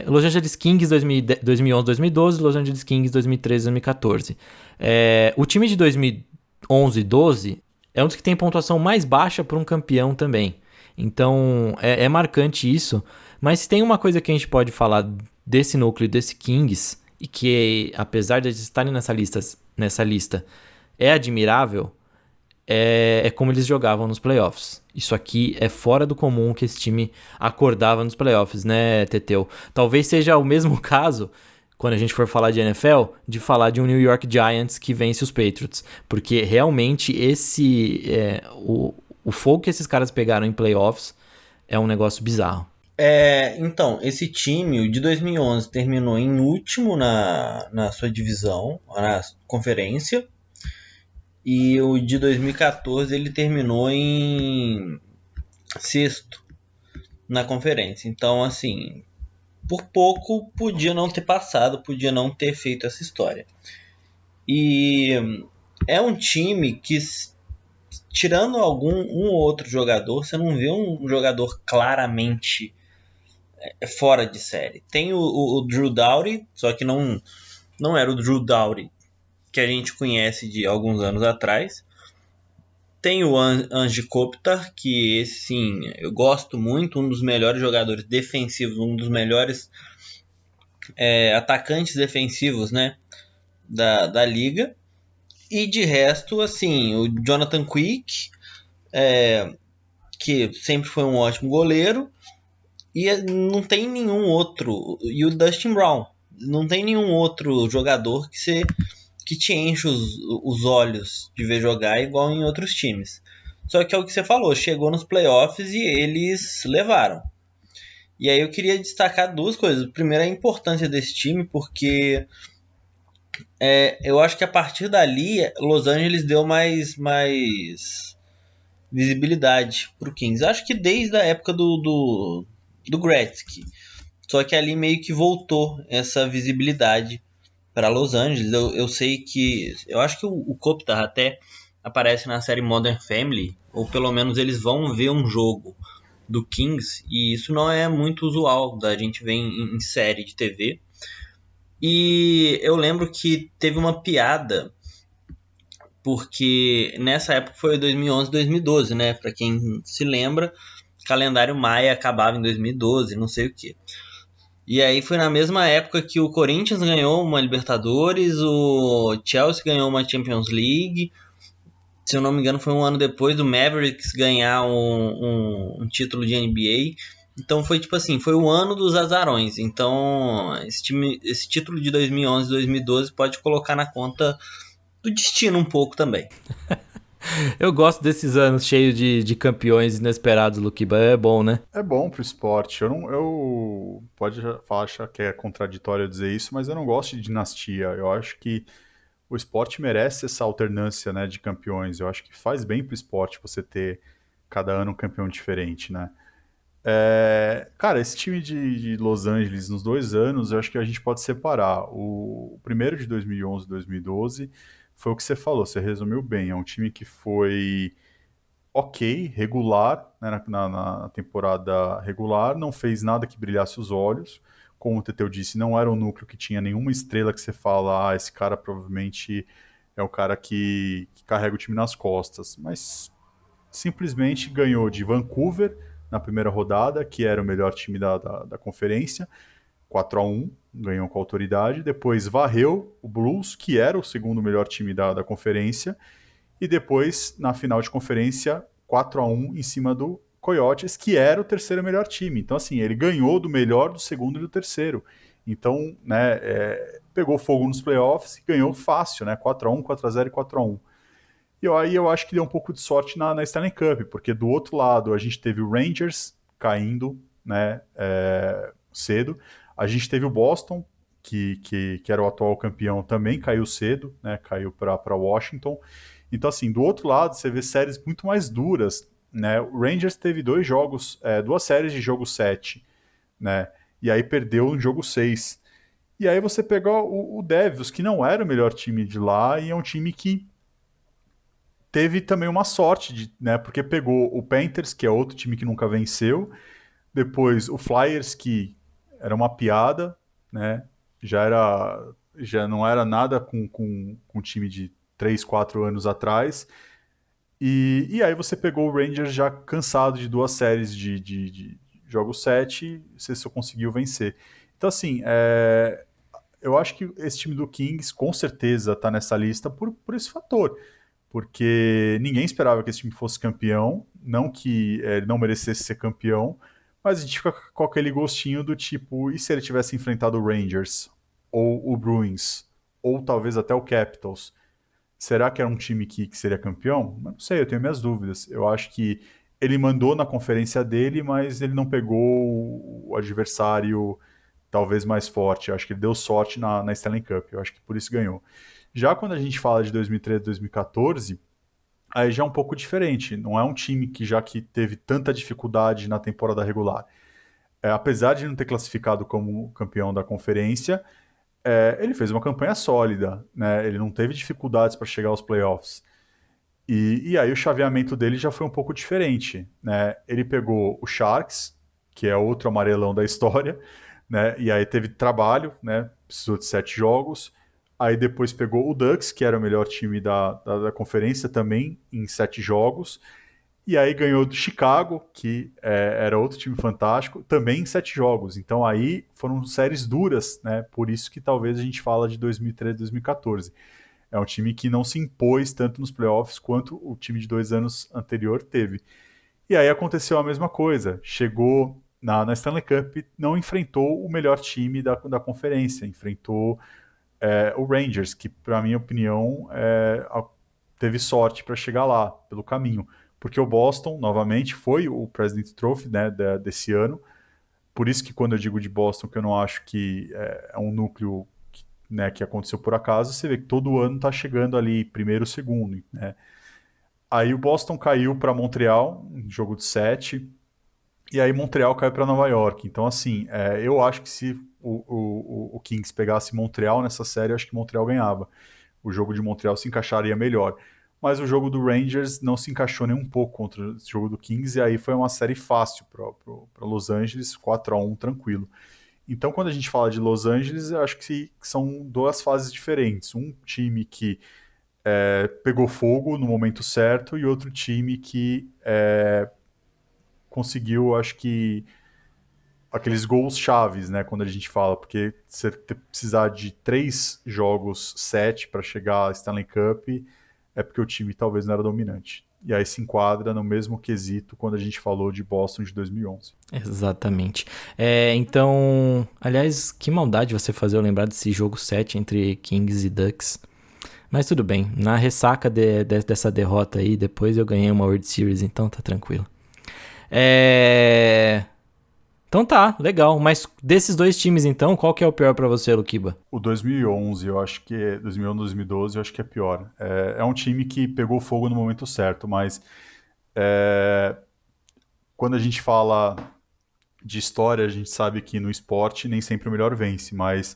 Los Angeles Kings 2011, 2012, Los Angeles Kings 2013, 2014. O time de 2011, 12 é um dos que tem pontuação mais baixa para um campeão também. Então é marcante isso. Mas se tem uma coisa que a gente pode falar desse núcleo, desse Kings, e que apesar de eles estarem nessa lista é admirável, é como eles jogavam nos playoffs. Isso aqui é fora do comum que esse time acordava nos playoffs, né, Teteu? Talvez seja o mesmo caso, quando a gente for falar de NFL, de falar de um New York Giants que vence os Patriots. Porque realmente o fogo que esses caras pegaram em playoffs é um negócio bizarro. Então, esse time, o de 2011, terminou em último na sua divisão, na conferência. E o de 2014 ele terminou em sexto na conferência. Então, assim, por pouco podia não ter passado, podia não ter feito essa história. E é um time que, tirando um ou outro jogador, você não vê um jogador claramente fora de série. Tem o Drew Doughty, só que não era o Drew Doughty que a gente conhece de alguns anos atrás. Tem o Anze Kopitar, que esse sim, eu gosto muito, um dos melhores jogadores defensivos, um dos melhores atacantes defensivos, né, da liga. E de resto, assim, o Jonathan Quick, que sempre foi um ótimo goleiro, e não tem nenhum outro, e o Dustin Brown, não tem nenhum outro jogador que te enche os olhos de ver jogar igual em outros times. Só que é o que você falou, chegou nos playoffs e eles levaram. E aí eu queria destacar duas coisas. Primeiro, a importância desse time, porque eu acho que a partir dali, Los Angeles deu mais visibilidade pro Kings. Acho que desde a época do Gretzky. Só que ali meio que voltou essa visibilidade para Los Angeles. Eu sei que. Eu acho que o Kopitar até aparece na série Modern Family, ou pelo menos eles vão ver um jogo do Kings, e isso não é muito usual da gente ver em série de TV. E eu lembro que teve uma piada, porque nessa época foi 2011, 2012, né? Para quem se lembra, calendário Maia acabava em 2012, não sei o que. E aí foi na mesma época que o Corinthians ganhou uma Libertadores, o Chelsea ganhou uma Champions League. Se eu não me engano, foi um ano depois do Mavericks ganhar um título de NBA. Então foi tipo assim, foi o ano dos azarões. Então esse título de 2011, 2012 pode colocar na conta do destino um pouco também. Eu gosto desses anos cheios de campeões inesperados, Luquiba. É bom, né? É bom pro esporte. Eu pode achar que é contraditório dizer isso, mas eu não gosto de dinastia. Eu acho que o esporte merece essa alternância, né, de campeões. Eu acho que faz bem pro esporte você ter cada ano um campeão diferente, né? Cara, esse time de Los Angeles nos 2 anos, eu acho que a gente pode separar. O primeiro de 2011 e 2012 foi o que você falou, você resumiu bem. É um time que foi ok, regular, né, na temporada regular, não fez nada que brilhasse os olhos. Como o Teteu disse, não era um núcleo que tinha nenhuma estrela que você fala, esse cara provavelmente é o cara que carrega o time nas costas. Mas simplesmente ganhou de Vancouver na primeira rodada, que era o melhor time da conferência, 4-1, ganhou com autoridade. Depois varreu o Blues, que era o segundo melhor time da conferência, e depois, na final de conferência, 4-1 em cima do Coyotes, que era o terceiro melhor time. Então, assim, ele ganhou do melhor, do segundo e do terceiro. Então, né, pegou fogo nos playoffs e ganhou fácil, né? 4-1, 4-0 e 4-1. E aí eu acho que deu um pouco de sorte na Stanley Cup, porque do outro lado a gente teve o Rangers caindo, né, cedo. A gente teve o Boston, que era o atual campeão, também caiu cedo, né, caiu para Washington. Então, assim, do outro lado, você vê séries muito mais duras, né? O Rangers teve duas séries de jogo 7, né? E aí perdeu no jogo 6. E aí você pegou o Devils, que não era o melhor time de lá, e é um time que teve também uma sorte, né? Porque pegou o Panthers, que é outro time que nunca venceu, depois o Flyers, que era uma piada, né? Já não era nada com um time de 3, 4 anos atrás. E aí você pegou o Rangers já cansado de duas séries de jogo 7 e você só conseguiu vencer. Então, assim, eu acho que esse time do Kings com certeza está nessa lista por esse fator. Porque ninguém esperava que esse time fosse campeão, não que ele não merecesse ser campeão, mas a gente fica com aquele gostinho do tipo, e se ele tivesse enfrentado o Rangers, ou o Bruins, ou talvez até o Capitals? Será que era um time que seria campeão? Não sei, eu tenho minhas dúvidas. Eu acho que ele mandou na conferência dele, mas ele não pegou o adversário talvez mais forte. Eu acho que ele deu sorte na Stanley Cup. Eu acho que por isso ganhou. Já quando a gente fala de 2013, 2014, aí já é um pouco diferente. Não é um time que teve tanta dificuldade na temporada regular. Apesar de não ter classificado como campeão da conferência, ele fez uma campanha sólida, né? Ele não teve dificuldades para chegar aos playoffs. E aí o chaveamento dele já foi um pouco diferente, né? Ele pegou o Sharks, que é outro amarelão da história, né? E aí teve trabalho, né? Precisou de 7 jogos. Aí depois pegou o Ducks, que era o melhor time da conferência também, em 7 jogos. E aí ganhou do Chicago, que era outro time fantástico, também em 7 jogos. Então aí foram séries duras, né? Por isso que talvez a gente fala de 2013, 2014. É um time que não se impôs tanto nos playoffs quanto o time de 2 anos anterior teve. E aí aconteceu a mesma coisa. Chegou na Stanley Cup, não enfrentou o melhor time da conferência, enfrentou o Rangers, que, para minha opinião, teve sorte para chegar lá, pelo caminho. Porque o Boston, novamente, foi o President's Trophy, né, desse ano, Por isso que quando eu digo de Boston, que eu não acho que é um núcleo né, que aconteceu por acaso, você vê que todo ano está chegando ali primeiro, segundo, né? Aí o Boston caiu para Montreal, um jogo de 7, e aí Montreal caiu para Nova York. Então, assim, eu acho que se o Kings pegasse Montreal nessa série, eu acho que Montreal ganhava. O jogo de Montreal se encaixaria melhor. Mas o jogo do Rangers não se encaixou nem um pouco contra o jogo do Kings, e aí foi uma série fácil para Los Angeles, 4-1 tranquilo. Então, quando a gente fala de Los Angeles, eu acho que são duas fases diferentes. Um time que pegou fogo no momento certo e outro time que conseguiu, acho que, aqueles gols chaves, né? Quando a gente fala, porque você precisar de 3 jogos, 7 para chegar à Stanley Cup, é porque o time talvez não era dominante. E aí se enquadra no mesmo quesito quando a gente falou de Boston de 2011. Exatamente. Então, aliás, que maldade você fazer eu lembrar desse jogo 7 entre Kings e Ducks. Mas tudo bem, na ressaca dessa derrota aí, depois eu ganhei uma World Series, então tá tranquilo. Então tá, legal. Mas desses dois times então, qual que é o pior pra você, Luquiba? O 2011, eu acho que 2011, 2012, eu acho que é pior. É um time que pegou fogo no momento certo, mas quando a gente fala de história, a gente sabe que no esporte nem sempre o melhor vence, mas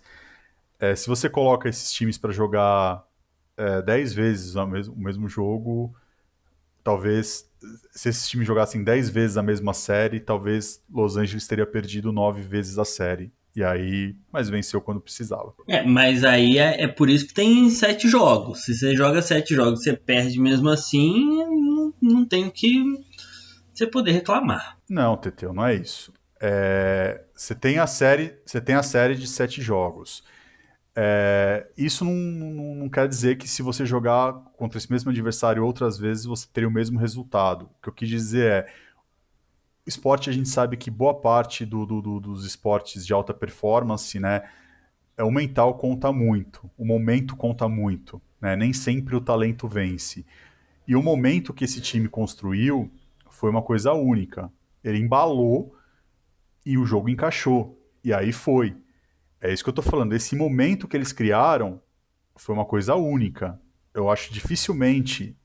se você coloca esses times para jogar 10 vezes o mesmo jogo, talvez, se esses times jogassem 10 vezes a mesma série, talvez Los Angeles teria perdido 9 vezes a série. E aí, mas venceu quando precisava. Mas aí é por isso que tem 7 jogos. Se você joga 7 jogos e você perde mesmo assim, não tem o que você poder reclamar. Não, Teteu, não é isso. Você tem a série de 7 jogos. Isso não quer dizer que se você jogar contra esse mesmo adversário outras vezes, você teria o mesmo resultado. O que eu quis dizer esporte a gente sabe que boa parte dos esportes de alta performance, né, o mental conta muito, o momento conta muito, né, nem sempre o talento vence. E o momento que esse time construiu foi uma coisa única. Ele embalou e o jogo encaixou. E aí foi. É isso que eu tô falando. Esse momento que eles criaram foi uma coisa única. Eu acho dificilmente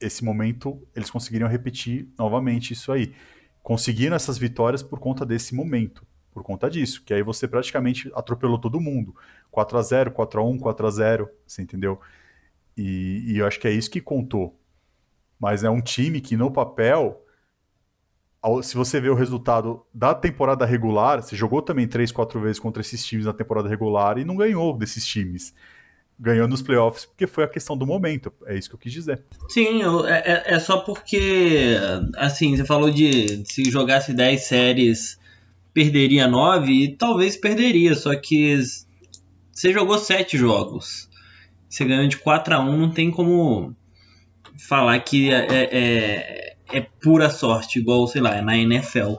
esse momento eles conseguiriam repetir novamente isso aí. Conseguiram essas vitórias por conta desse momento, por conta disso, que aí você praticamente atropelou todo mundo. 4-0, 4-1, 4-0, você entendeu? E eu acho que é isso que contou. Mas é um time que no papel, se você vê o resultado da temporada regular, você jogou também 3, 4 vezes contra esses times na temporada regular e não ganhou desses times. Ganhou nos playoffs porque foi a questão do momento. É isso que eu quis dizer. Sim, é só porque, assim, você falou de se jogasse 10 séries, perderia 9 e talvez perderia, só que você jogou 7 jogos, você ganhou de 4-1, não tem como falar que é pura sorte, igual, sei lá, é na NFL,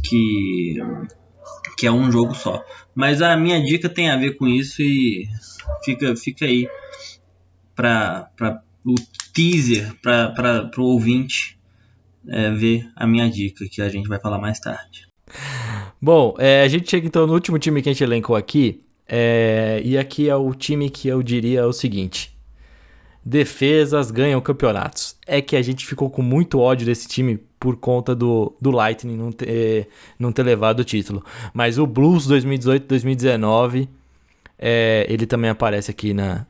que é um jogo só. Mas a minha dica tem a ver com isso e fica aí para o teaser para o ouvinte ver a minha dica, que a gente vai falar mais tarde. Bom, a gente chega então no último time que a gente elencou aqui, e aqui é o time que eu diria o seguinte: defesas ganham campeonatos. É que a gente ficou com muito ódio desse time por conta do Lightning não ter levado o título. Mas o Blues 2018-2019, ele também aparece aqui na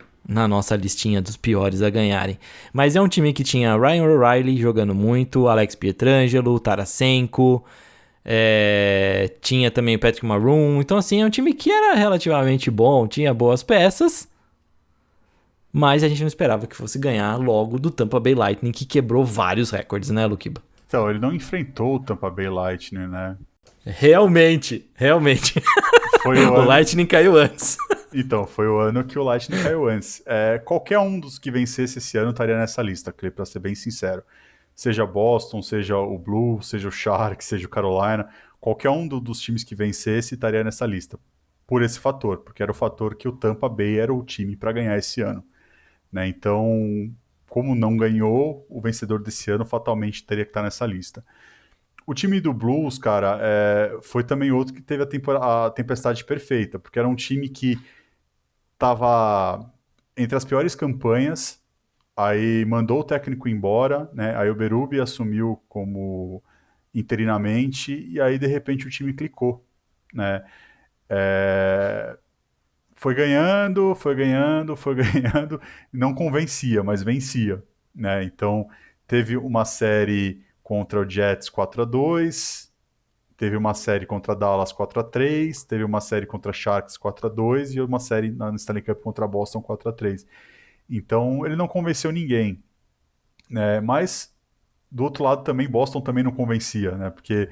nossa listinha dos piores a ganharem. Mas é um time que tinha Ryan O'Reilly jogando muito, Alex Pietrangelo, Tarasenko, tinha também Patrick Maroon. Então assim, é um time que era relativamente bom, tinha boas peças, mas a gente não esperava que fosse ganhar logo do Tampa Bay Lightning, que quebrou vários recordes, né, Luquiba? Então, ele não enfrentou o Tampa Bay Lightning, né? Realmente. Foi o Lightning caiu antes. Então, foi o ano que o Lightning caiu antes. Qualquer um dos que vencesse esse ano estaria nessa lista, Clay, pra ser bem sincero. Seja Boston, seja o Blue, seja o Sharks, seja o Carolina, qualquer um dos times que vencesse estaria nessa lista. Por esse fator, porque era o fator que o Tampa Bay era o time para ganhar esse ano. Né? Então, como não ganhou, o vencedor desse ano fatalmente teria que estar nessa lista. O time do Blues, cara, foi também outro que teve a tempestade perfeita, porque era um time que tava entre as piores campanhas, aí mandou o técnico embora, né? Aí o Berube assumiu como interinamente, e aí de repente o time clicou, né? É, foi ganhando, foi ganhando, foi ganhando, não convencia, mas vencia, né? Então teve uma série contra o Jets 4-2, teve uma série contra Dallas 4-3, teve uma série contra Sharks 4-2 e uma série na Stanley Cup contra Boston 4-3. Então ele não convenceu ninguém, né? Mas do outro lado também Boston também não convencia, né? Porque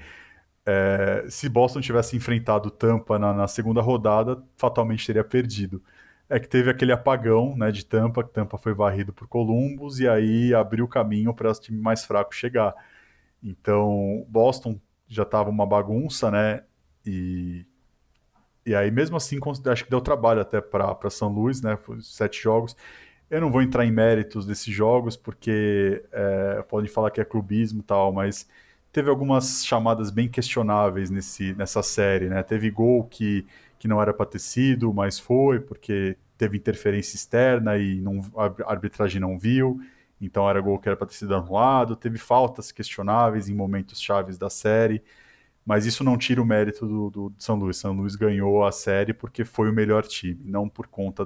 se Boston tivesse enfrentado Tampa na segunda rodada, fatalmente teria perdido. É que teve aquele apagão, né, de Tampa, que Tampa foi varrido por Columbus e aí abriu o caminho para os times mais fracos chegar. Então, Boston já estava uma bagunça, né? E, e aí, mesmo assim, acho que deu trabalho até para São Luís, né? Foi 7 jogos. Eu não vou entrar em méritos desses jogos, porque podem falar que é clubismo e tal, mas teve algumas chamadas bem questionáveis nessa série, né? Teve gol que não era para ter sido, mas foi, porque teve interferência externa e a arbitragem não viu, então era gol que era para ter sido anulado. Teve faltas questionáveis em momentos chaves da série, mas isso não tira o mérito do São Luís. São Luís ganhou a série porque foi o melhor time, não por conta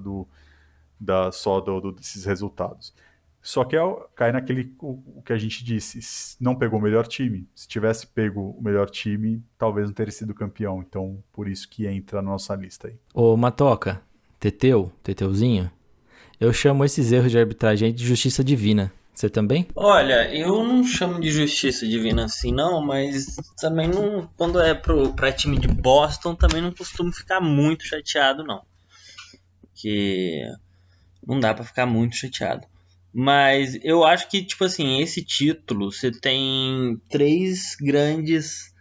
desses resultados. Só que cai naquele o que a gente disse, não pegou o melhor time. Se tivesse pego o melhor time, talvez não teria sido campeão. Então, por isso que entra na nossa lista aí. Ô, Matoca, Teteuzinho, eu chamo esses erros de arbitragem de justiça divina. Você também? Olha, eu não chamo de justiça divina assim, não, mas também não. Quando é pra time de Boston, também não costumo ficar muito chateado, não. Que não dá pra ficar muito chateado. Mas eu acho que, tipo assim, esse título, você tem três grandes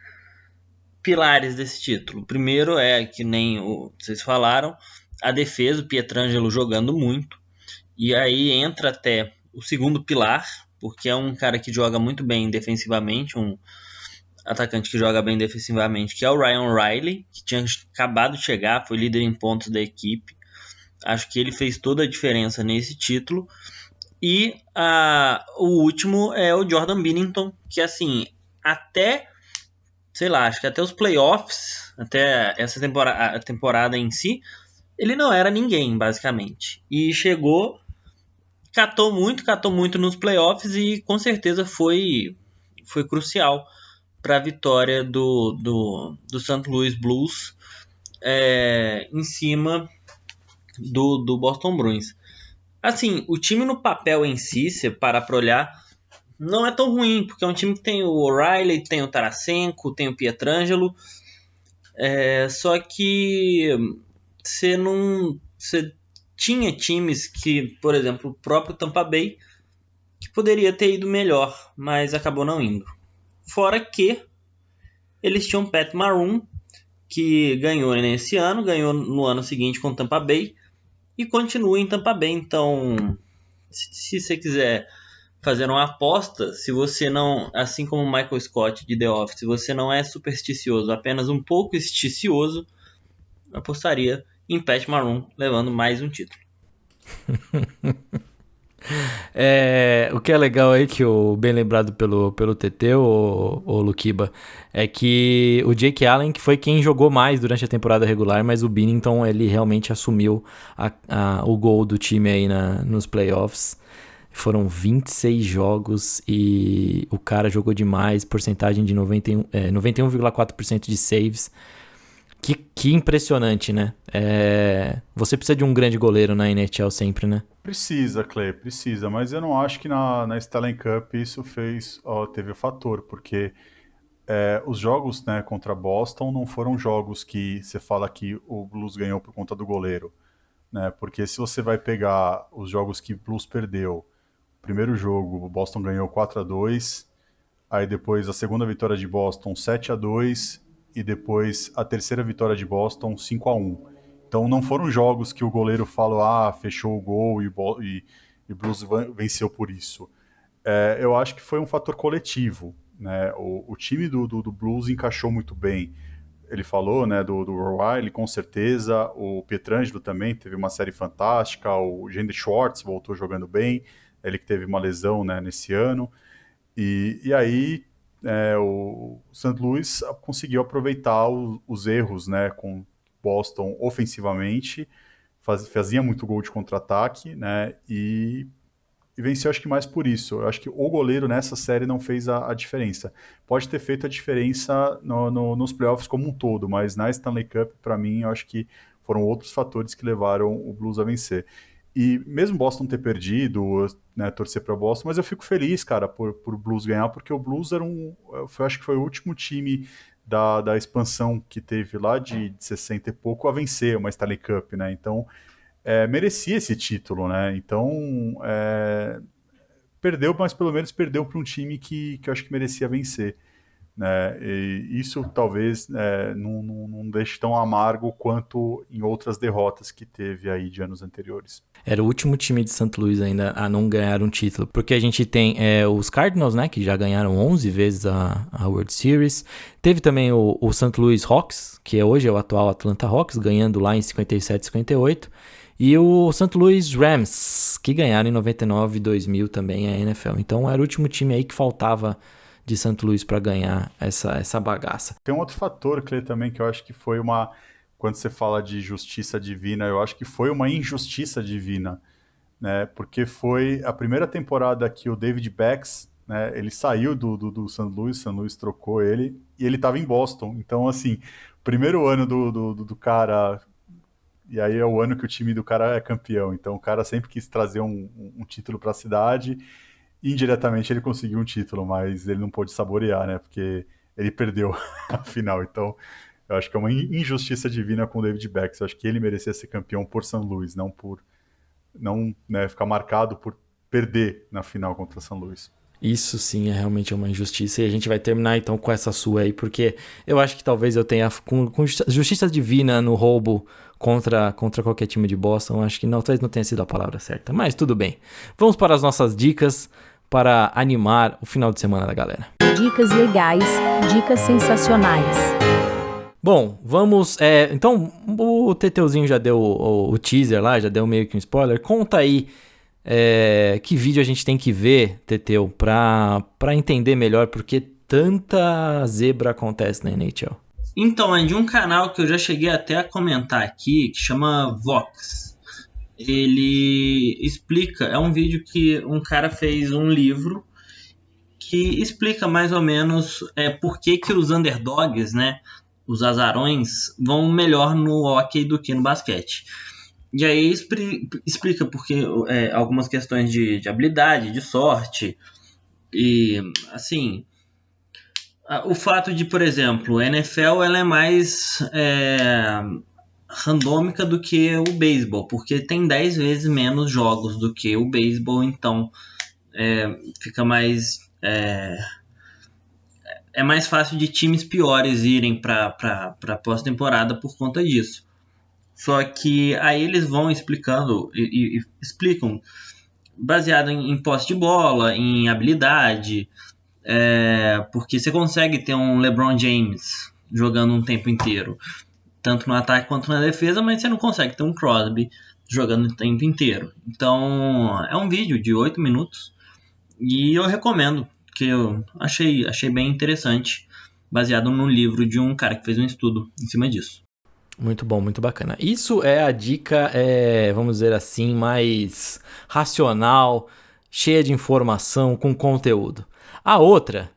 pilares desse título. O primeiro é, que nem vocês falaram, a defesa, o Pietrangelo jogando muito. E aí entra até o segundo pilar, porque é um cara que joga muito bem defensivamente, um atacante que joga bem defensivamente, que é o Ryan O'Reilly, que tinha acabado de chegar, foi líder em pontos da equipe. Acho que ele fez toda a diferença nesse título. E o último é o Jordan Binnington, que assim, até, sei lá, acho que até os playoffs, até essa temporada, a temporada em si, ele não era ninguém, basicamente. E chegou, catou muito nos playoffs e com certeza foi crucial para a vitória do St. Louis Blues em cima do Boston Bruins. Assim, o time no papel em si, se parar para olhar, não é tão ruim, porque é um time que tem o O'Reilly, tem o Tarasenko, tem o Pietrangelo, só que você tinha times que, por exemplo, o próprio Tampa Bay, que poderia ter ido melhor, mas acabou não indo. Fora que eles tinham Pat Maroon, que ganhou nesse ano, ganhou no ano seguinte com o Tampa Bay, e continua em Tampa Bay. Então, se você quiser fazer uma aposta, se você não, assim como o Michael Scott de The Office, se você não é supersticioso, apenas um pouco esticioso, apostaria em Pat Maroon levando mais um título. O que é legal aí, que bem lembrado pelo TT, o Luquiba, é que o Jake Allen, que foi quem jogou mais durante a temporada regular, mas o Binnington, ele realmente assumiu o gol do time aí nos playoffs. Foram 26 jogos e o cara jogou demais, porcentagem de 91,4% de saves. Que impressionante, né? Você precisa de um grande goleiro na NHL sempre, né? Precisa, Clay, precisa, mas eu não acho que na Stanley Cup isso teve o fator, porque os jogos, né, contra Boston não foram jogos que você fala que o Blues ganhou por conta do goleiro, né? Porque se você vai pegar os jogos que o Blues perdeu, primeiro jogo, o Boston ganhou 4-2, aí depois a segunda vitória de Boston 7-2 e depois a terceira vitória de Boston 5-1. Então não foram jogos que o goleiro falou, fechou o gol e o Blues venceu por isso. Eu acho que foi um fator coletivo, né? O time do Blues encaixou muito bem. Ele falou, né, do O'Reilly, com certeza, o Pietrangelo também teve uma série fantástica, o Jandy Schwartz voltou jogando bem, ele que teve uma lesão, né, nesse ano, e aí o St. Louis conseguiu aproveitar os erros, né, com Boston ofensivamente, fazia muito gol de contra-ataque, né, e venceu acho que mais por isso. Eu acho que o goleiro nessa série não fez a diferença. Pode ter feito a diferença nos playoffs como um todo, mas na Stanley Cup, para mim, eu acho que foram outros fatores que levaram o Blues a vencer. E mesmo Boston ter perdido, né, torcer para Boston, mas eu fico feliz, cara, por o Blues ganhar, porque o Blues era acho que foi o último time da expansão que teve lá de 60 e pouco a vencer uma Stanley Cup, né? Então, merecia esse título, né? Então, perdeu, mas pelo menos perdeu para um time que eu acho que merecia vencer, né? E isso talvez não deixe tão amargo quanto em outras derrotas que teve aí de anos anteriores. Era o último time de St. Louis ainda a não ganhar um título, porque a gente tem os Cardinals, né, que já ganharam 11 vezes a World Series. Teve também o St. Louis Hawks, que hoje é o atual Atlanta Hawks, ganhando lá em 57, 58. E o St. Louis Rams, que ganharam em 99 e 2000 também a NFL. Então era o último time aí que faltava de St. Louis para ganhar essa bagaça. Tem um outro fator, Clê, também, que eu acho que foi quando você fala de justiça divina, eu acho que foi uma injustiça divina, né? Porque foi a primeira temporada que o David Becks, né, ele saiu do St. Louis trocou ele, e ele estava em Boston. Então, assim, primeiro ano do cara, e aí é o ano que o time do cara é campeão. Então, o cara sempre quis trazer um título para a cidade. Indiretamente ele conseguiu um título, mas ele não pôde saborear, né? Porque ele perdeu a final. Então, eu acho que é uma injustiça divina com o David Becks. Eu acho que ele merecia ser campeão por São Luís, não, né, ficar marcado por perder na final contra São Luís. Isso sim é realmente uma injustiça, e a gente vai terminar então com essa sua aí, porque eu acho que talvez eu tenha com justiça divina no roubo contra qualquer time de Boston. Acho que talvez não tenha sido a palavra certa, mas tudo bem. Vamos para as nossas dicas para animar o final de semana da galera. Dicas legais, dicas sensacionais. Bom, vamos... então, o Teteuzinho já deu o teaser lá, já deu meio que um spoiler. Conta aí que vídeo a gente tem que ver, Teteu, pra entender melhor porque tanta zebra acontece na NHL. Então, é de um canal que eu já cheguei até a comentar aqui, que chama Vox. Ele explica, é um vídeo que um cara fez um livro que explica mais ou menos por que os underdogs, né, os azarões, vão melhor no hockey do que no basquete. E aí explica porque algumas questões de habilidade, de sorte, e assim, o fato de, por exemplo, a NFL ela é mais randômica do que o beisebol, porque tem 10 vezes menos jogos do que o beisebol, então fica mais... É mais fácil de times piores irem para pós-temporada por conta disso. Só que aí eles vão explicando e explicam baseado em posse de bola, em habilidade, porque você consegue ter um LeBron James jogando um tempo inteiro, tanto no ataque quanto na defesa, mas você não consegue ter um Crosby jogando o tempo inteiro. Então é um vídeo de 8 minutos e eu recomendo, que eu achei bem interessante, baseado num livro de um cara que fez um estudo em cima disso. Muito bom, muito bacana. Isso é a dica, vamos dizer assim, mais racional, cheia de informação, com conteúdo. A outra,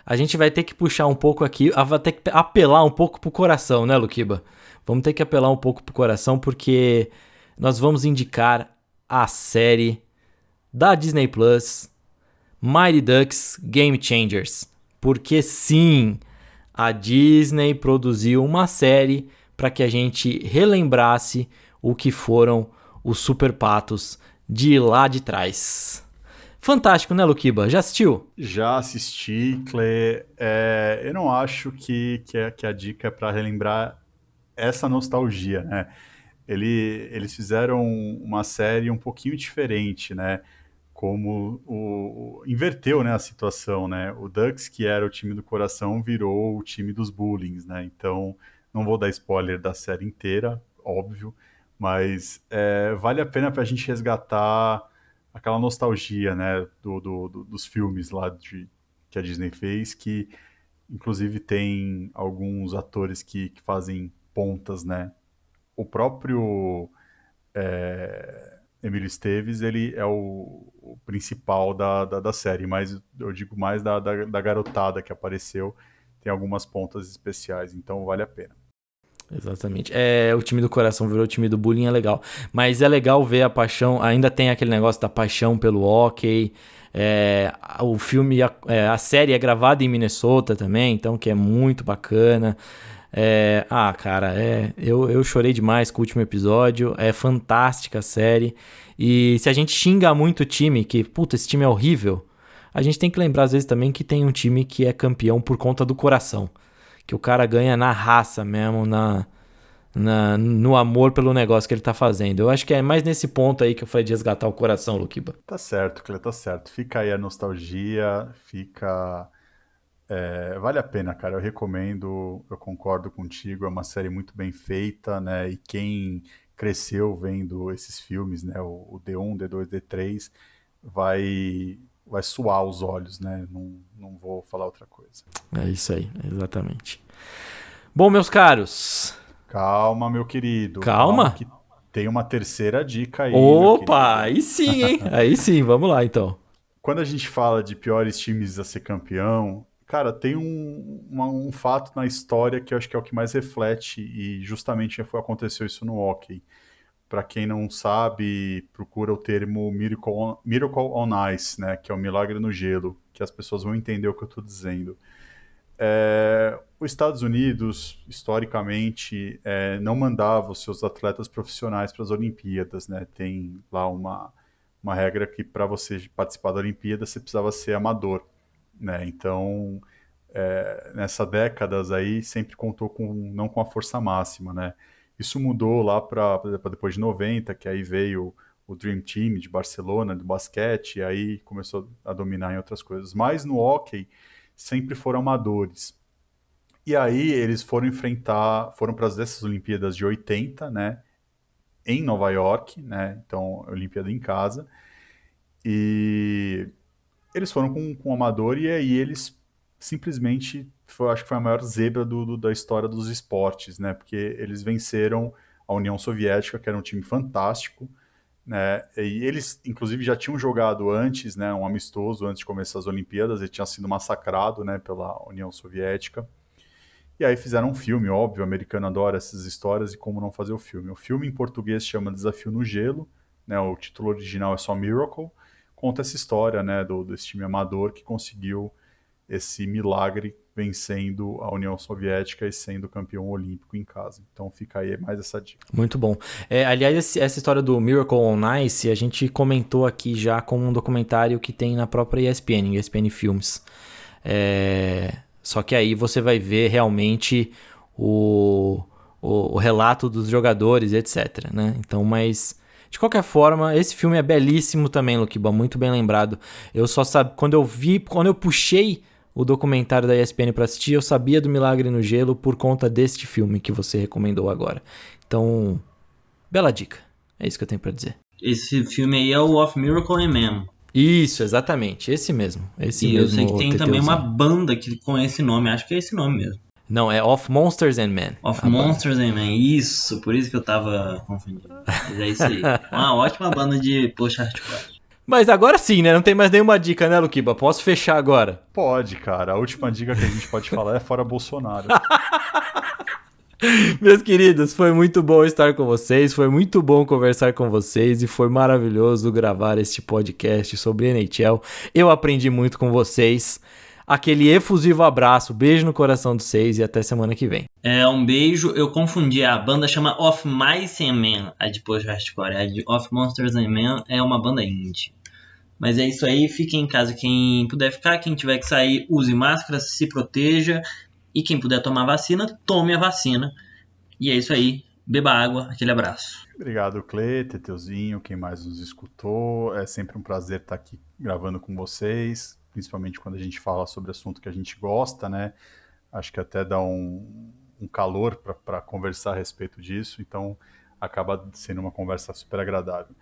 a gente vai ter que puxar um pouco aqui, vai ter que apelar um pouco pro coração, né, Luquiba? Vamos ter que apelar um pouco pro coração, porque nós vamos indicar a série da Disney Plus, Mighty Ducks Game Changers. Porque sim, a Disney produziu uma série para que a gente relembrasse o que foram os Super Patos de lá de trás. Fantástico, né, Luquiba? Já assistiu? Já assisti, Clê. Eu não acho que a dica é para relembrar essa nostalgia, né? Eles fizeram uma série um pouquinho diferente, né? como inverteu, né, a situação, né? O Ducks, que era o time do coração, virou o time dos bullies, né? Então, não vou dar spoiler da série inteira, óbvio, mas vale a pena para a gente resgatar aquela nostalgia, né, dos filmes lá que a Disney fez, que inclusive tem alguns atores que fazem pontas, né? O próprio Emílio Esteves, ele é o principal da série, mas eu digo mais da garotada que apareceu, tem algumas pontas especiais, então vale a pena. Exatamente. O time do coração virou o time do bullying, é legal. Mas é legal ver a paixão, ainda tem aquele negócio da paixão pelo hockey. O filme, a série é gravada em Minnesota também, então que é muito bacana. Cara, eu chorei demais com o último episódio, é fantástica a série. E se a gente xinga muito o time, que, puta, esse time é horrível, a gente tem que lembrar às vezes também que tem um time que é campeão por conta do coração. Que o cara ganha na raça mesmo, no amor pelo negócio que ele tá fazendo. Eu acho que é mais nesse ponto aí que eu falei de resgatar o coração, Luquiba. Tá certo, Clê, tá certo. Fica aí a nostalgia, vale a pena, cara. Eu recomendo, eu concordo contigo. É uma série muito bem feita, né? E quem cresceu vendo esses filmes, né? O D1, D2, D3, vai suar os olhos, né? Não vou falar outra coisa. É isso aí, exatamente. Bom, meus caros. Calma, meu querido. Calma? Que tem uma terceira dica aí. Opa, aí sim, hein? Aí sim, vamos lá então. Quando a gente fala de piores times a ser campeão, cara, tem um fato na história que eu acho que é o que mais reflete, e justamente aconteceu isso no hockey. Para quem não sabe, procura o termo Miracle on Ice, né, que é o milagre no gelo, que as pessoas vão entender o que eu estou dizendo. Os Estados Unidos, historicamente, não mandava os seus atletas profissionais para as Olimpíadas, né? Tem lá uma regra que para você participar da Olimpíada você precisava ser amador, né? Então, nessas décadas aí sempre contou não com a força máxima, né? Isso mudou lá para depois de 90, que aí veio o Dream Team de Barcelona, do basquete, e aí começou a dominar em outras coisas. Mas no hockey sempre foram amadores. E aí eles foram para essas Olimpíadas de 80, né? Em Nova York, né? Então, Olimpíada em casa. E eles foram com um amador e aí eles simplesmente, acho que foi a maior zebra da história dos esportes, né? Porque eles venceram a União Soviética, que era um time fantástico, né? E eles, inclusive, já tinham jogado antes, né? Um amistoso antes de começar as Olimpíadas, ele tinha sido massacrado, né? Pela União Soviética. E aí fizeram um filme, óbvio, o americano adora essas histórias e como não fazer o filme. O filme em português chama Desafio no Gelo, né? O título original é só Miracle. Conta essa história, né? Desse time amador que conseguiu esse milagre vencendo a União Soviética e sendo campeão olímpico em casa. Então fica aí mais essa dica. Muito bom. Aliás, essa história do Miracle on Ice, a gente comentou aqui já com um documentário que tem na própria ESPN Filmes. Só que aí você vai ver realmente o relato dos jogadores, etc, né? Então, mas de qualquer forma, esse filme é belíssimo também, Luquiba, muito bem lembrado. Eu só sabia, quando eu puxei o documentário da ESPN para assistir, eu sabia do Milagre no Gelo por conta deste filme que você recomendou agora. Então, bela dica. É isso que eu tenho para dizer. Esse filme aí é o Of Miracle and Man. Isso, exatamente. Esse mesmo. Eu sei que tem também uma banda com esse nome. Acho que é esse nome mesmo. Não, é Of Monsters and Men. Of Monsters and Men. Isso, por isso que eu tava confundindo. Mas é isso aí. Uma ótima banda de post-hardcore. Mas agora sim, né? Não tem mais nenhuma dica, né, Luquiba? Posso fechar agora? Pode, cara. A última dica que a gente pode falar é fora Bolsonaro. Meus queridos, foi muito bom estar com vocês, foi muito bom conversar com vocês e foi maravilhoso gravar este podcast sobre NHL. Eu aprendi muito com vocês. Aquele efusivo abraço, beijo no coração de vocês e até semana que vem. Um beijo, eu confundi, a banda chama Of Mice and Men, a de post-hardcore. A de Of Monsters and Men é uma banda indie. Mas é isso aí, fiquem em casa quem puder ficar, quem tiver que sair, use máscara, se proteja. E quem puder tomar vacina, tome a vacina. E é isso aí. Beba água, aquele abraço. Obrigado, Clê, Teteuzinho, quem mais nos escutou. É sempre um prazer estar aqui gravando com vocês, principalmente quando a gente fala sobre assunto que a gente gosta, né? Acho que até dá um calor para conversar a respeito disso, então acaba sendo uma conversa super agradável.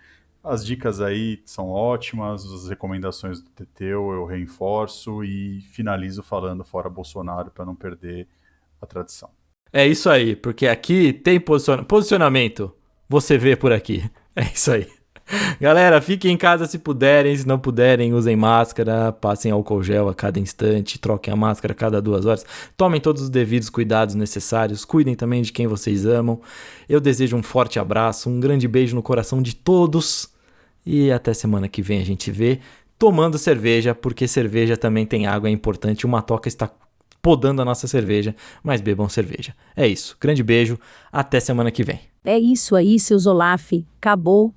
As dicas aí são ótimas, as recomendações do Teteu eu reforço e finalizo falando fora Bolsonaro para não perder a tradição. É isso aí, porque aqui tem posicionamento. Você vê por aqui. É isso aí. Galera, fiquem em casa se puderem. Se não puderem, usem máscara. Passem álcool gel a cada instante. Troquem a máscara a cada 2 horas. Tomem todos os devidos cuidados necessários. Cuidem também de quem vocês amam. Eu desejo um forte abraço. Um grande beijo no coração de todos. E até semana que vem a gente vê. Tomando cerveja, porque cerveja também tem água. É importante. Uma toca está podando a nossa cerveja, mas bebam cerveja. É isso. Grande beijo. Até semana que vem. É isso aí, seus Olaf. Acabou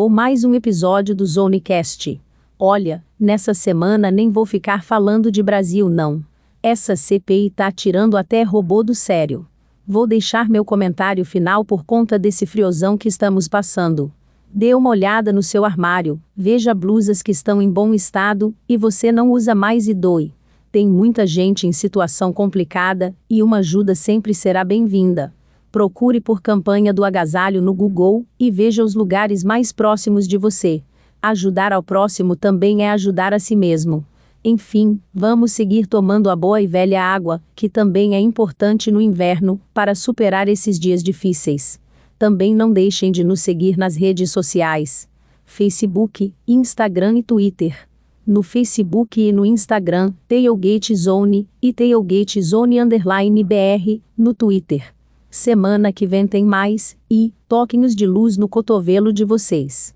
mais um episódio do Zonecast. Olha, nessa semana nem vou ficar falando de Brasil não. Essa CPI tá tirando até robô do sério. Vou deixar meu comentário final por conta desse friozão que estamos passando. Dê uma olhada no seu armário, veja blusas que estão em bom estado, e você não usa mais e doe. Tem muita gente em situação complicada, e uma ajuda sempre será bem-vinda. Procure por campanha do agasalho no Google, e veja os lugares mais próximos de você. Ajudar ao próximo também é ajudar a si mesmo. Enfim, vamos seguir tomando a boa e velha água, que também é importante no inverno, para superar esses dias difíceis. Também não deixem de nos seguir nas redes sociais: Facebook, Instagram e Twitter. No Facebook e no Instagram, Tailgate Zone, e Tailgate Zone _BR, no Twitter. Semana que vem tem mais, e toquinhos de luz no cotovelo de vocês.